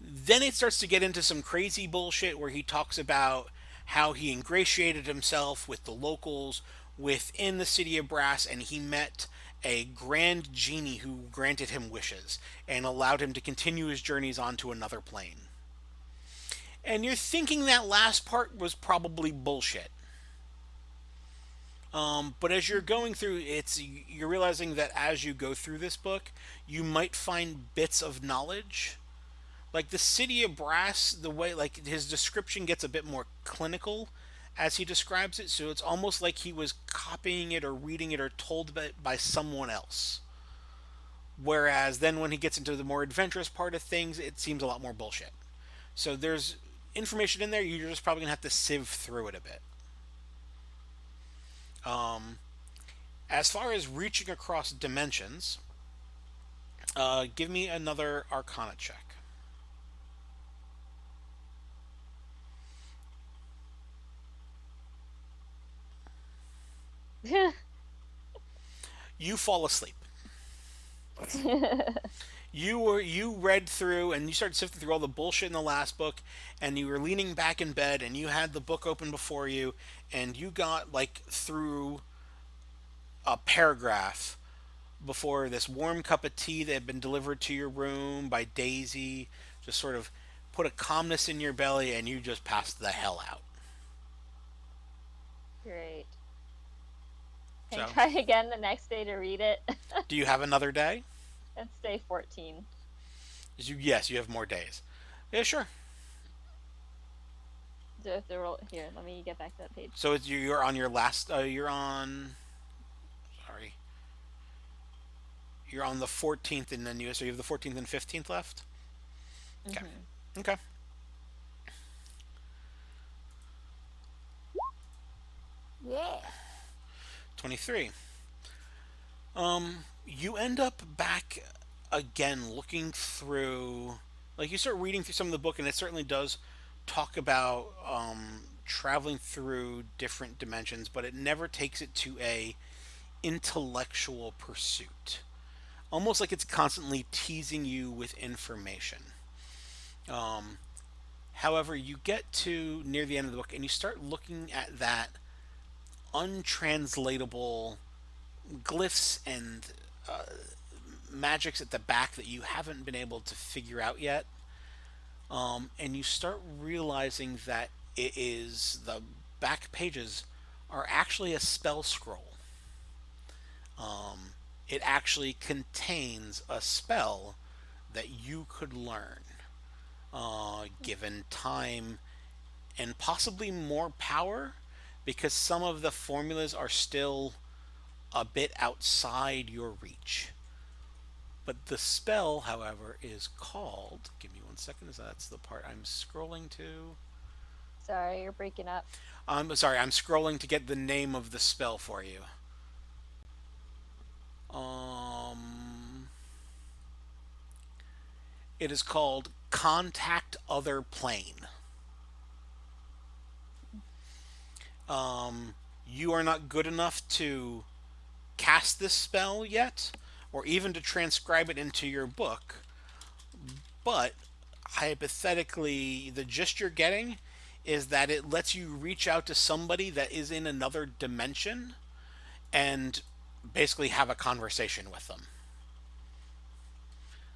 Then it starts to get into some crazy bullshit where he talks about how he ingratiated himself with the locals within the City of Brass, and he met a grand genie who granted him wishes and allowed him to continue his journeys onto another plane. And you're thinking that last part was probably bullshit. But as you're going through, you're realizing that as you go through this book, you might find bits of knowledge. Like the City of Brass, the way like his description gets a bit more clinical as he describes it, so it's almost like he was copying it or reading it or told by someone else. Whereas then when he gets into the more adventurous part of things, it seems a lot more bullshit. So there's information in there, you're just probably gonna have to sieve through it a bit. As far as reaching across dimensions, give me another Arcana check. You fall asleep. You read through and you started sifting through all the bullshit in the last book, and you were leaning back in bed and you had the book open before you, and you got like through a paragraph before this warm cup of tea that had been delivered to your room by Daisy just sort of put a calmness in your belly, and you just passed the hell out. Great. Can So- I try again the next day to read it? Do you have another day? It's day 14. Yes, you have more days. Yeah, sure. Do I have to roll here? Let me get back to that page. So you're on your last. You're on. Sorry. You're on the 14th, and then so you have the 14th and 15th left. Okay. Mhm. Okay. Yeah. 23. You end up back again looking through, like you start reading through some of the book, and it certainly does talk about traveling through different dimensions, but it never takes it to a intellectual pursuit. Almost like it's constantly teasing you with information. However, you get to near the end of the book and you start looking at that untranslatable glyphs and magics at the back that you haven't been able to figure out yet. And you start realizing that the back pages are actually a spell scroll. It actually contains a spell that you could learn, given time and possibly more power, because some of the formulas are still a bit outside your reach. But the spell, however, is called... Give me 1 second, that's the part I'm scrolling to. Sorry, you're breaking up. I'm sorry, I'm scrolling to get the name of the spell for you. It is called Contact Other Plane. You are not good enough to cast this spell yet, or even to transcribe it into your book, but hypothetically, the gist you're getting is that it lets you reach out to somebody that is in another dimension and basically have a conversation with them.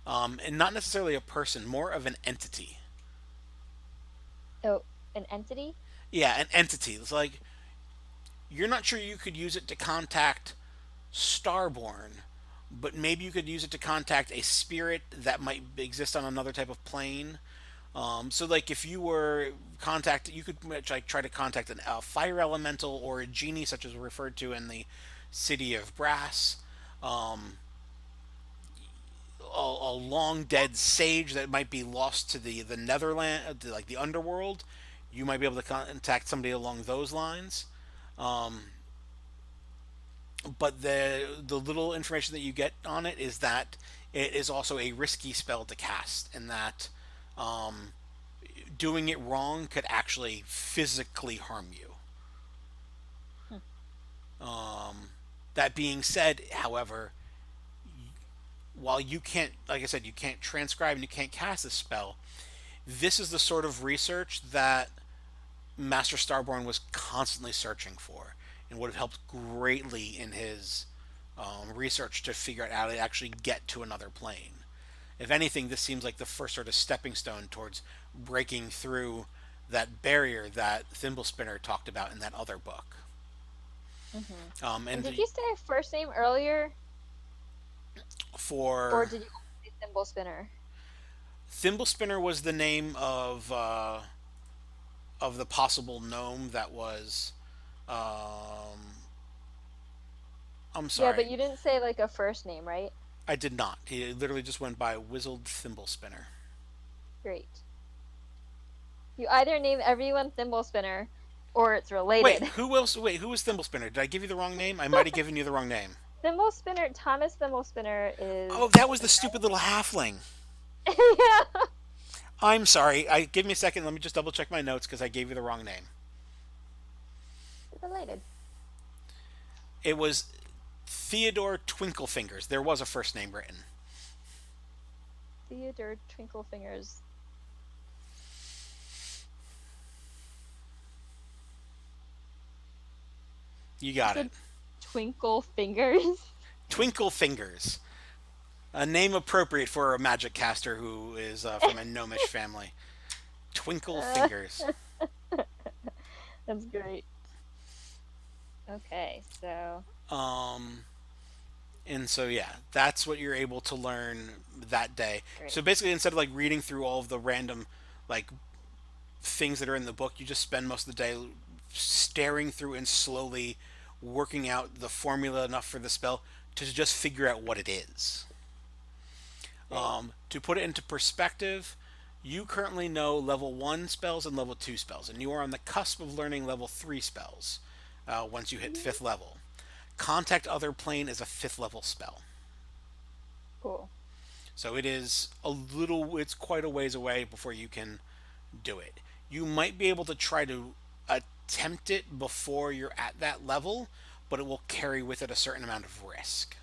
And not necessarily a person, more of an entity. Oh, an entity? Yeah, an entity. It's like, you're not sure you could use it to contact Starborn, but maybe you could use it to contact a spirit that might exist on another type of plane. So, like, if you were you could like try to contact a fire elemental or a genie, such as referred to in the City of Brass. A long dead sage that might be lost to the Netherland, like the underworld. You might be able to contact somebody along those lines. But the little information that you get on it is that it is also a risky spell to cast, and that doing it wrong could actually physically harm you. That being said, however, while you can't, like I said, you can't transcribe and you can't cast this spell, this is the sort of research that Master Starborn was constantly searching for, and would have helped greatly in his research to figure out how to actually get to another plane. If anything, this seems like the first sort of stepping stone towards breaking through that barrier that Thimblespinner talked about in that other book. Mm-hmm. And did you say first name earlier? Or did you say Thimblespinner? Thimblespinner was the name of the possible gnome that was... I'm sorry. Yeah, but you didn't say like a first name, right? I did not. He literally just went by Wizzled Thimblespinner. Great. You either name everyone Thimblespinner, or it's related. Wait, who else? Wait, who was Thimblespinner? Did I give you the wrong name? I might have given you the wrong name. Thimblespinner, Thomas Thimblespinner is... Oh, that was the stupid little halfling. Yeah. I'm sorry. Give me a second. Let me just double check my notes because I gave you the wrong name. Related. It was Theodore Twinklefingers. There was a first name written. Theodore Twinklefingers. You got it. Twinkle Fingers? Twinkle Fingers. A name appropriate for a magic caster who is from a gnomish family. Twinkle Fingers. That's great. Okay, so... And so, yeah, that's what you're able to learn that day. Great. So basically, instead of, like, reading through all of the random, like, things that are in the book, you just spend most of the day staring through and slowly working out the formula enough for the spell to just figure out what it is. To put it into perspective, you currently know level 1 spells and level 2 spells, and you are on the cusp of learning level 3 spells once you hit 5th level. Contact Other Plane is a 5th level spell. Cool. So it's quite a ways away before you can do it. You might be able to try to attempt it before you're at that level, but it will carry with it a certain amount of risk.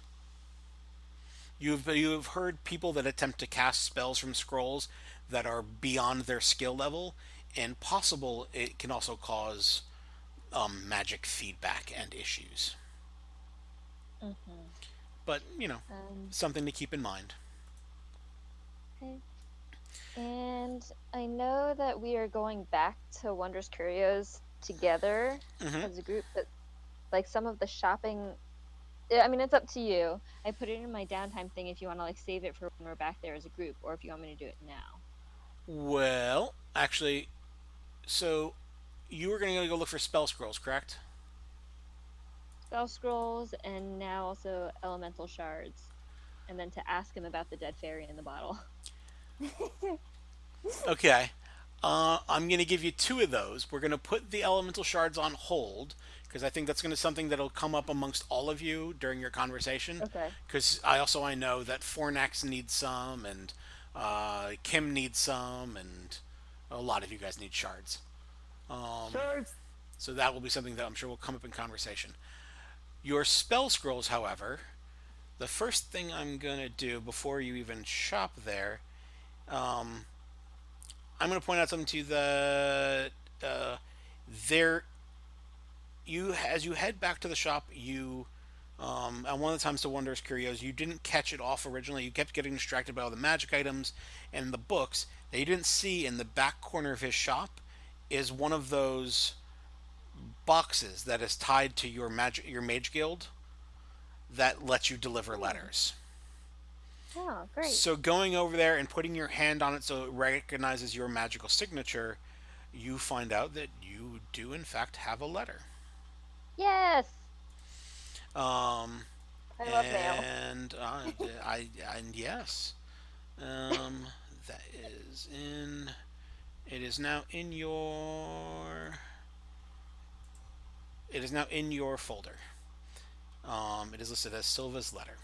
You've heard people that attempt to cast spells from scrolls that are beyond their skill level. and possible it can also cause magic feedback and issues. Mm-hmm. But Um, something to keep in mind. okay. And I know that we are going back to Wondrous Curios together Hmm. as a group, but like some of the shopping, I mean, it's up to you. I put it in my downtime thing if you want to like save it for when we're back there as a group, or if you want me to do it now. Well, actually, so you were going to go look for spell scrolls, correct? Spell scrolls and now also elemental shards, and then to ask him about the dead fairy in the bottle. Okay. I'm going to give you two of those. We're going to put the elemental shards on hold because I think that's going to something that'll come up amongst all of you during your conversation. Okay. Because I know that Fornax needs some, and Kim needs some, and a lot of you guys need shards. Shards. So that will be something that I'm sure will come up in conversation. Your spell scrolls, however, the first thing I'm going to do before you even shop there, I'm going to point out something to you that there, as you head back to the shop, and one of the times to Wondrous Curios, you didn't catch it off originally. You kept getting distracted by all the magic items and the books that you didn't see in the back corner of his shop is one of those boxes that is tied to your mage guild that lets you deliver letters. Oh, great. So going over there and putting your hand on it so it recognizes your magical signature, you find out that you do in fact have a letter. Yes. Um, I love mail. and and yes, that is in. It is now in your. It is now in your folder. It is listed as Silva's letter.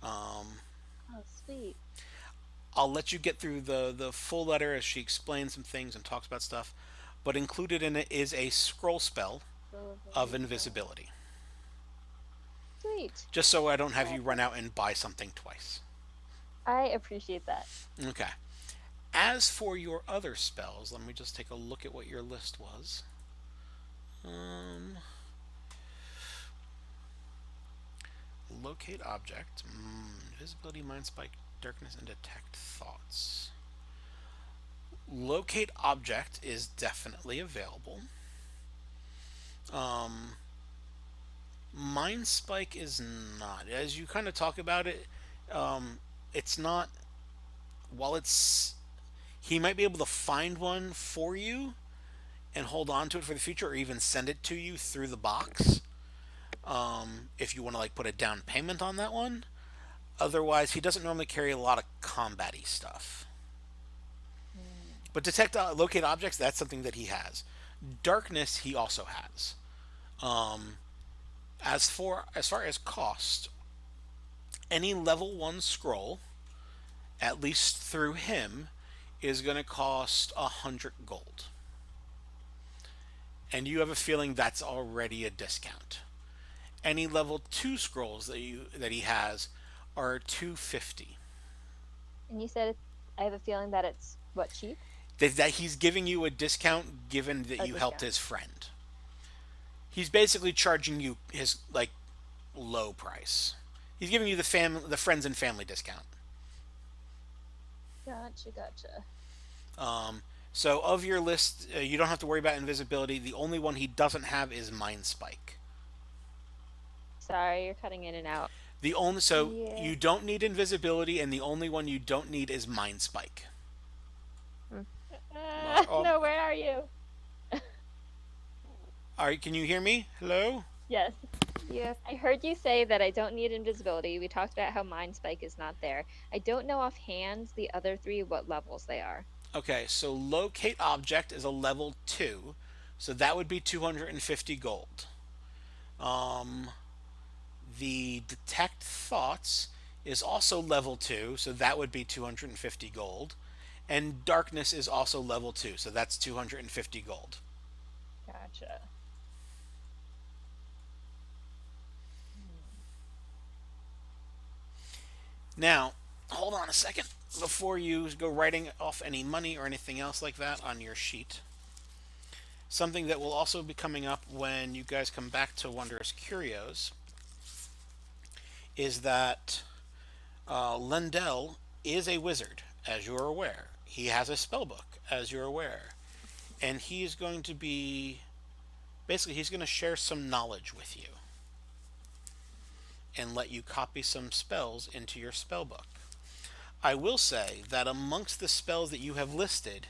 Oh, sweet. I'll let you get through the full letter as she explains some things and talks about stuff, but included in it is a scroll spell of invisibility. Sweet. Just so I don't have you run out and buy something twice. I appreciate that. Okay. As for your other spells, let me just take a look at what your list was. Locate object, invisibility, mind spike, darkness, and detect thoughts. Locate object is definitely available. Mind spike is not. As you kind of talk about it, it's not. While he might be able to find one for you and hold on to it for the future, or even send it to you through the box. If you want to like put a down payment on that one. Otherwise, he doesn't normally carry a lot of combat-y stuff. But detect, locate objects, that's something that he has. Darkness, he also has. As far as cost, any level 1 scroll, at least through him, is going to cost 100 gold. And you have a feeling that's already a discount. Any level 2 scrolls that he has are 250. And you said I have a feeling that it's what, cheap? That he's giving you a discount given that you helped his friend. He's basically charging you his like low price. He's giving you the friends and family discount. Gotcha. So of your list, you don't have to worry about invisibility. The only one he doesn't have is mind spike. Sorry, you're cutting in and out. Yeah. You don't need invisibility, and the only one you don't need is mind spike. No, where are you? Can you hear me? Hello? Yes. Yes. I heard you say that I don't need invisibility. We talked about how mind spike is not there. I don't know offhand the other three what levels they are. Okay, so locate object is a level 2, so that would be 250 gold. The detect thoughts is also level 2, so that would be 250 gold. And darkness is also level 2, so that's 250 gold. Gotcha. Now, hold on a second. before you go writing off any money or anything else like that on your sheet, something that will also be coming up when you guys come back to Wondrous Curios is that Lendell is a wizard, as you're aware. He has a spell book, as you're aware. And he is going to be... Basically, he's going to share some knowledge with you and let you copy some spells into your spell book. I will say that amongst the spells that you have listed,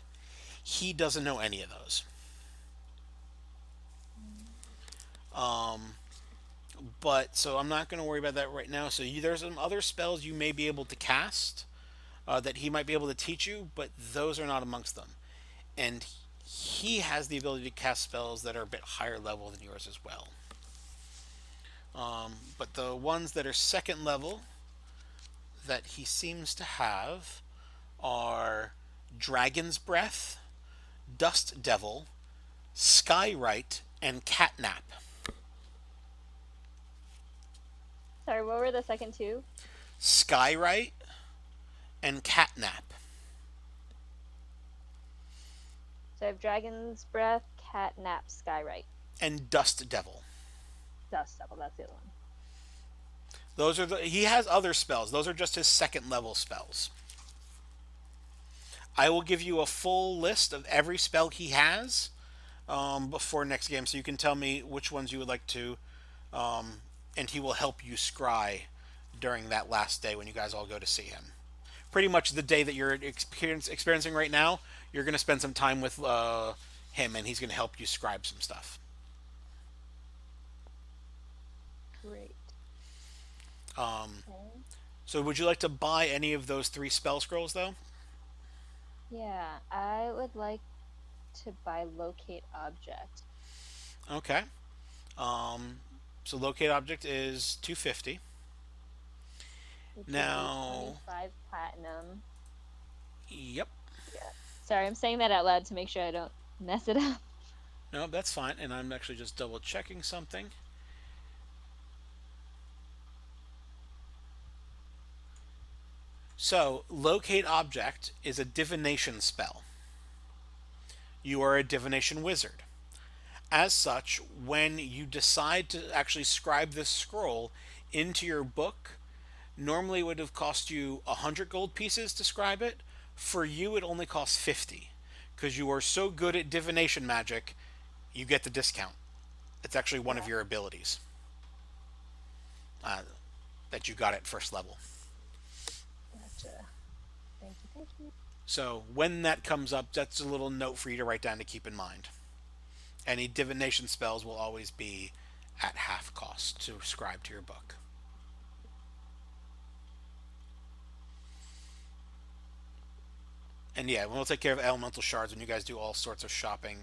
he doesn't know any of those. But so I'm not going to worry about that right now. So there's some other spells you may be able to cast that he might be able to teach you, but those are not amongst them. And he has the ability to cast spells that are a bit higher level than yours as well. But the ones that are second level that he seems to have are Dragon's Breath, Dust Devil, Skywrite, and Catnap. Sorry, what were the second two? Skywrite and Catnap. So I have Dragon's Breath, Catnap, Skywrite, And Dust Devil. Dust Devil. That's the other one. Those are he has other spells. Those are just his second level spells. I will give you a full list of every spell he has before next game, so you can tell me which ones you would like to, and he will help you scry during that last day when you guys all go to see him. Pretty much the day that you're experiencing right now, you're going to spend some time with him, and he's going to help you scribe some stuff. Great. So would you like to buy any of those 3 spell scrolls, though? Yeah, I would like to buy Locate Object. Okay. So Locate Object is $250. Which Now- would be 25 platinum. Yep. Sorry, I'm saying that out loud to make sure I don't mess it up. No, that's fine. And I'm actually just double checking something. So, Locate Object is a divination spell. You are a divination wizard. As such, when you decide to actually scribe this scroll into your book, normally it would have cost you 100 gold pieces to scribe it. For you, it only costs 50. Because you are so good at divination magic, you get the discount. It's actually one of your abilities that you got at first level. Gotcha. Thank you, thank you. So when that comes up, that's a little note for you to write down to keep in mind. Any divination spells will always be at half cost to scribe to your book. And yeah, we'll take care of elemental shards when you guys do all sorts of shopping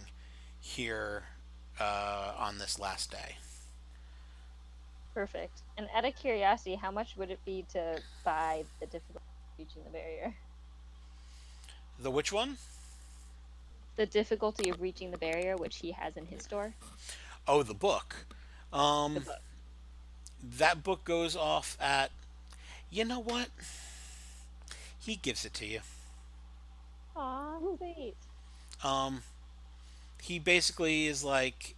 here on this last day. Perfect. And out of curiosity, how much would it be to buy the difficulty of reaching the barrier? The which one? The difficulty of reaching the barrier, which he has in his store. Oh, the book. The book. That book goes off at... You know what? He gives it to you. Aw, sweet. He basically is like...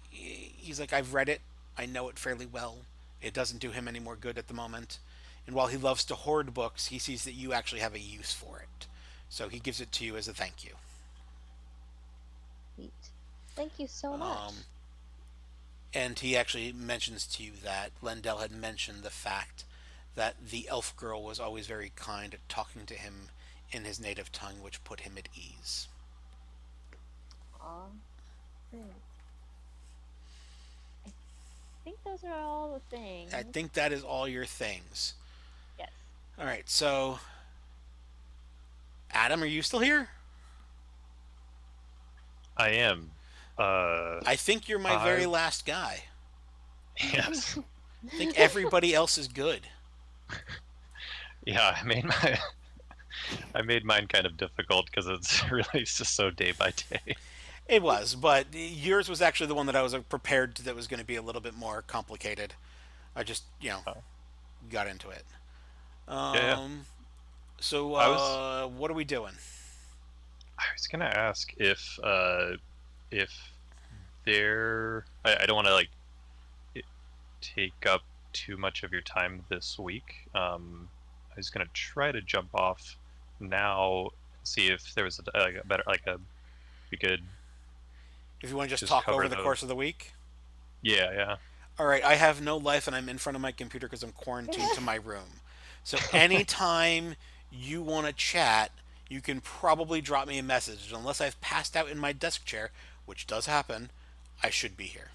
He's like, I've read it. I know it fairly well. It doesn't do him any more good at the moment. And while he loves to hoard books, he sees that you actually have a use for it. So he gives it to you as a thank you. Sweet. Thank you so much. And he actually mentions to you that Lendell had mentioned the fact that the elf girl was always very kind at talking to him in his native tongue, which put him at ease. Aw. Great. I think those are all the things. I think that is all your things. Yes. All right, so Adam, are you still here? I am. I think you're my very last guy. Yes. I think everybody else is good. Yeah, I made mine kind of difficult because it's really just so day by day. It was, but yours was actually the one that I was prepared to, that was going to be a little bit more complicated. I just, got into it. Yeah. So, I was what are we doing? I was gonna ask if there I don't want to like take up too much of your time this week. I was gonna try to jump off now, see if there was a better we could If you want to just just talk cover over the course of the week. yeah. All right, I have no life and I'm in front of my computer because I'm quarantined to my room. So anytime you want to chat, you can probably drop me a message. Unless I've passed out in my desk chair, which does happen, I should be here.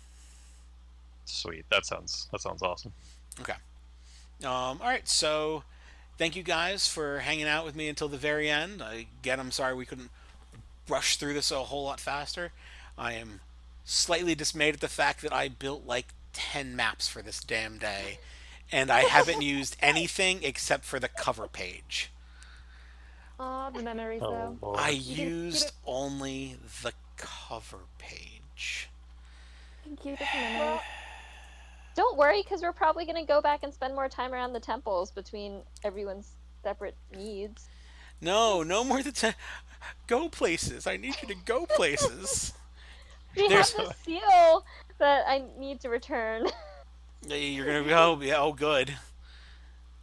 Sweet. That sounds awesome. Okay. All right, so thank you guys for hanging out with me until the very end. Again, I'm sorry we couldn't rush through this a whole lot faster. I am slightly dismayed at the fact that I built like 10 maps for this damn day, and I haven't used anything except for the cover page. Aw, the memories Oh though. Lord. I You can used keep only the cover page. it the memories. Don't worry, because we're probably going to go back and spend more time around the temples between everyone's separate needs. No, no more than go places. I need you to go places. We There's- have the seal that I need to return. You're gonna go. Yeah. Oh, good.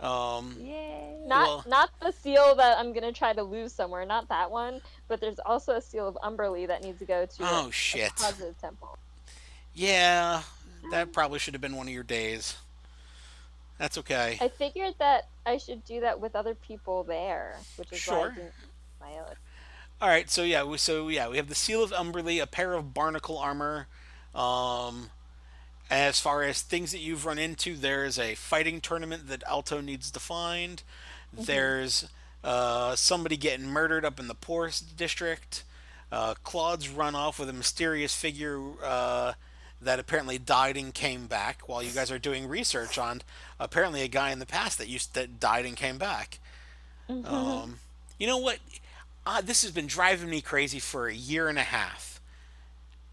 Yay. Not the seal that I'm gonna try to lose somewhere, not that one, but there's also a seal of Umberly that needs to go to Oh a shit. positive temple. Yeah, that probably should have been one of your days. That's okay. I figured that I should do that with other people there, which is why Sure. I didn't my own. All right, so we have the Seal of Umberly, a pair of barnacle armor. As far as things that you've run into, there's a fighting tournament that Alto needs to find. There's somebody getting murdered up in the poorest district. Claude's run off with a mysterious figure that apparently died and came back while you guys are doing research on apparently a guy in the past that died and came back. You know what? This has been driving me crazy for a year and a half.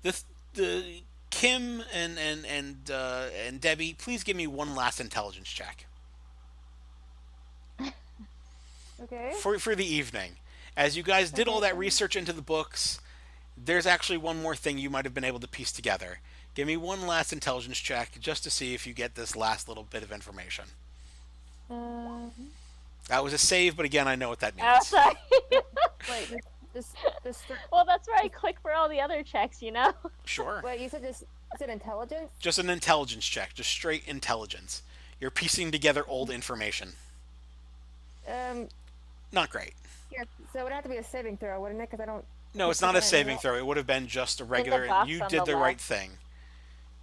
The Kim and Debbie, please give me one last intelligence check Okay. for the evening. As you guys did all that research into the books, there's actually one more thing you might have been able to piece together. Give me one last intelligence check just to see if you get this last little bit of information. That was a save, but again, I know what that Oh, means. sorry. Wait, this Well, that's where I click for all the other checks, you know? Sure. wait, you said this is it intelligence? Just an intelligence check, just straight intelligence. You're piecing together old information. Not great. Yeah, so it would have to be a saving throw, wouldn't it? Because I don't. No, it's not a saving throw. It would have been just a regular. box You on did the the right left. thing.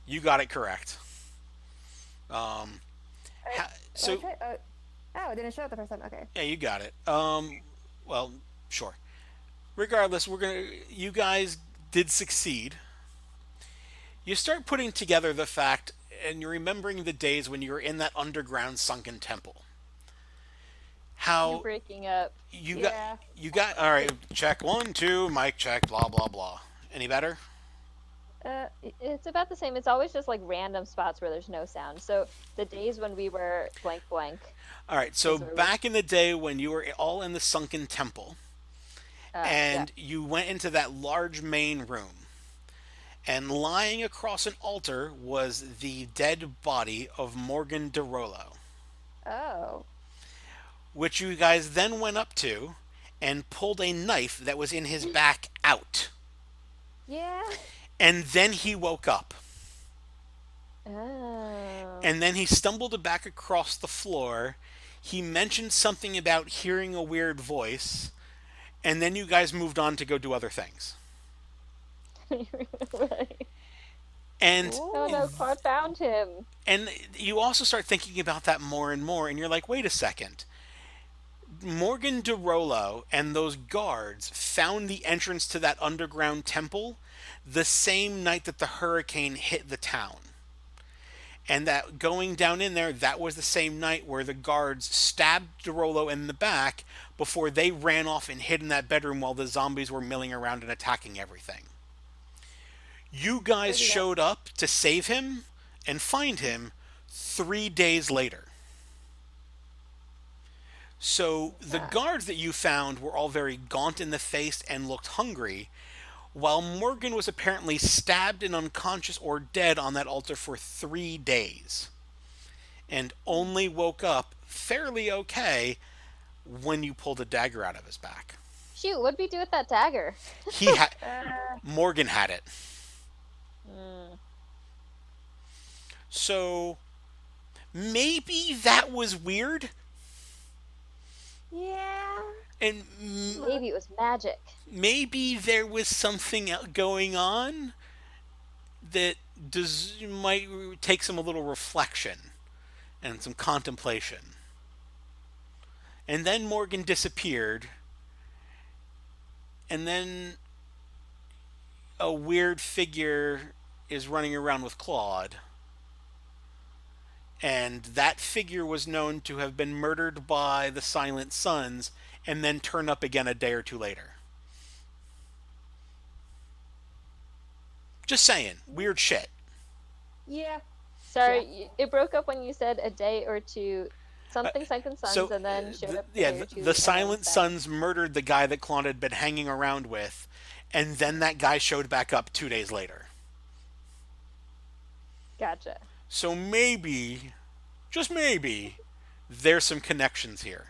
You got it correct. So Okay, oh, it didn't show up the first time. Okay. yeah, you got it. Well, sure. Regardless, you guys did succeed. You start putting together the fact, and you're remembering the days when you were in that underground sunken temple. You're How breaking up. you Yeah. got all right. Check 1, 2, mic check. Blah blah blah. Any better? It's about the same. It's always just like random spots where there's no sound. So the days when we were blank blank. All right. So That's what back in the day when you were all in the sunken temple, and you went into that large main room, and lying across an altar was the dead body of Morgan DeRollo, Oh. which you guys then went up to and pulled a knife that was in his back out. Yeah. And then he woke up. Oh. And then he stumbled back across the floor. He mentioned something about hearing a weird voice. And then you guys moved on to go do other things. Right. And Oh no, Claude found him. and you also start thinking about that more and more, and you're like, wait a second. Morgan DeRollo and those guards found the entrance to that underground temple the same night that the hurricane hit the town. And that going down in there, that was the same night where the guards stabbed DeRollo in the back before they ran off and hid in that bedroom while the zombies were milling around and attacking everything. You guys showed up to save him and find him 3 days later. So the Yeah. guards that you found were all very gaunt in the face and looked hungry, while Morgan was apparently stabbed and unconscious or dead on that altar for 3 days, and only woke up fairly okay when you pulled a dagger out of his back. Shoot, what'd we do with that dagger? He had Uh, Morgan had it. Mm. So maybe that was weird, yeah. and Maybe it was magic. maybe there was something going on that might take some a little reflection and some contemplation. And then Morgan disappeared, and then a weird figure is running around with Claude. And that figure was known to have been murdered by the Silent Sons and then turn up again a day or two later. Just saying, weird shit. Yeah. Sorry, Yeah. it broke up when you said a day or two. Something Silent Sons, and then showed up. A day or two, the and Silent was back. Sons murdered the guy that Claude had been hanging around with, and then that guy showed back up 2 days later. Gotcha. So maybe, just maybe, there's some connections here.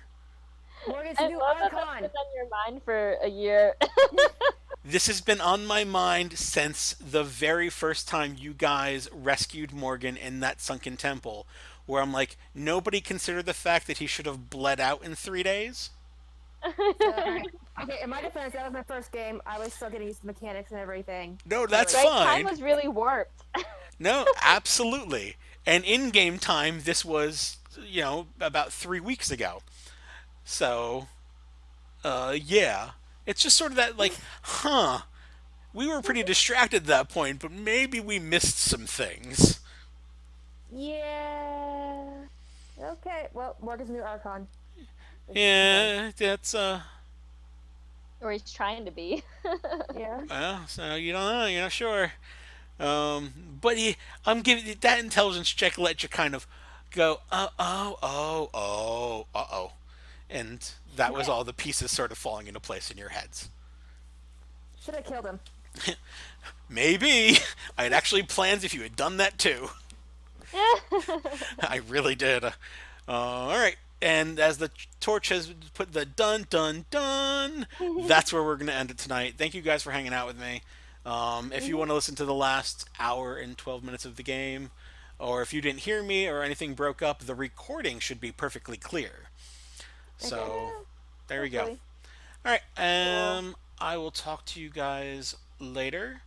Morgan's I new love that that's Archon. been on your mind for a year. This has been on my mind since the very first time you guys rescued Morgan in that sunken temple, where I'm like, nobody considered the fact that he should have bled out in 3 days? Okay, in my defense, that was my first game. I was still getting used to mechanics and everything. No, that's Right? Time fine. was really warped. No, absolutely. And in-game time, this was, about 3 weeks ago. So, yeah. It's just sort of that, like, we were pretty distracted at that point, but maybe we missed some things. Yeah. Okay. Well, Morgan's new Archon. Yeah, that's, Or he's trying to be. Yeah. well, so you don't know, you're not sure. But I'm giving that intelligence check let you kind of go, and that was all the pieces sort of falling into place in your heads. Should have killed him. Maybe I had actually plans if you had done that too. I really did. All right. And as the torch has put the dun dun dun, that's where we're going to end it tonight. Thank you guys for hanging out with me. If you want to listen to the last hour and 12 minutes of the game, or if you didn't hear me or anything broke up, the recording should be perfectly clear. So there we go. Hopefully. All right. I will talk to you guys later.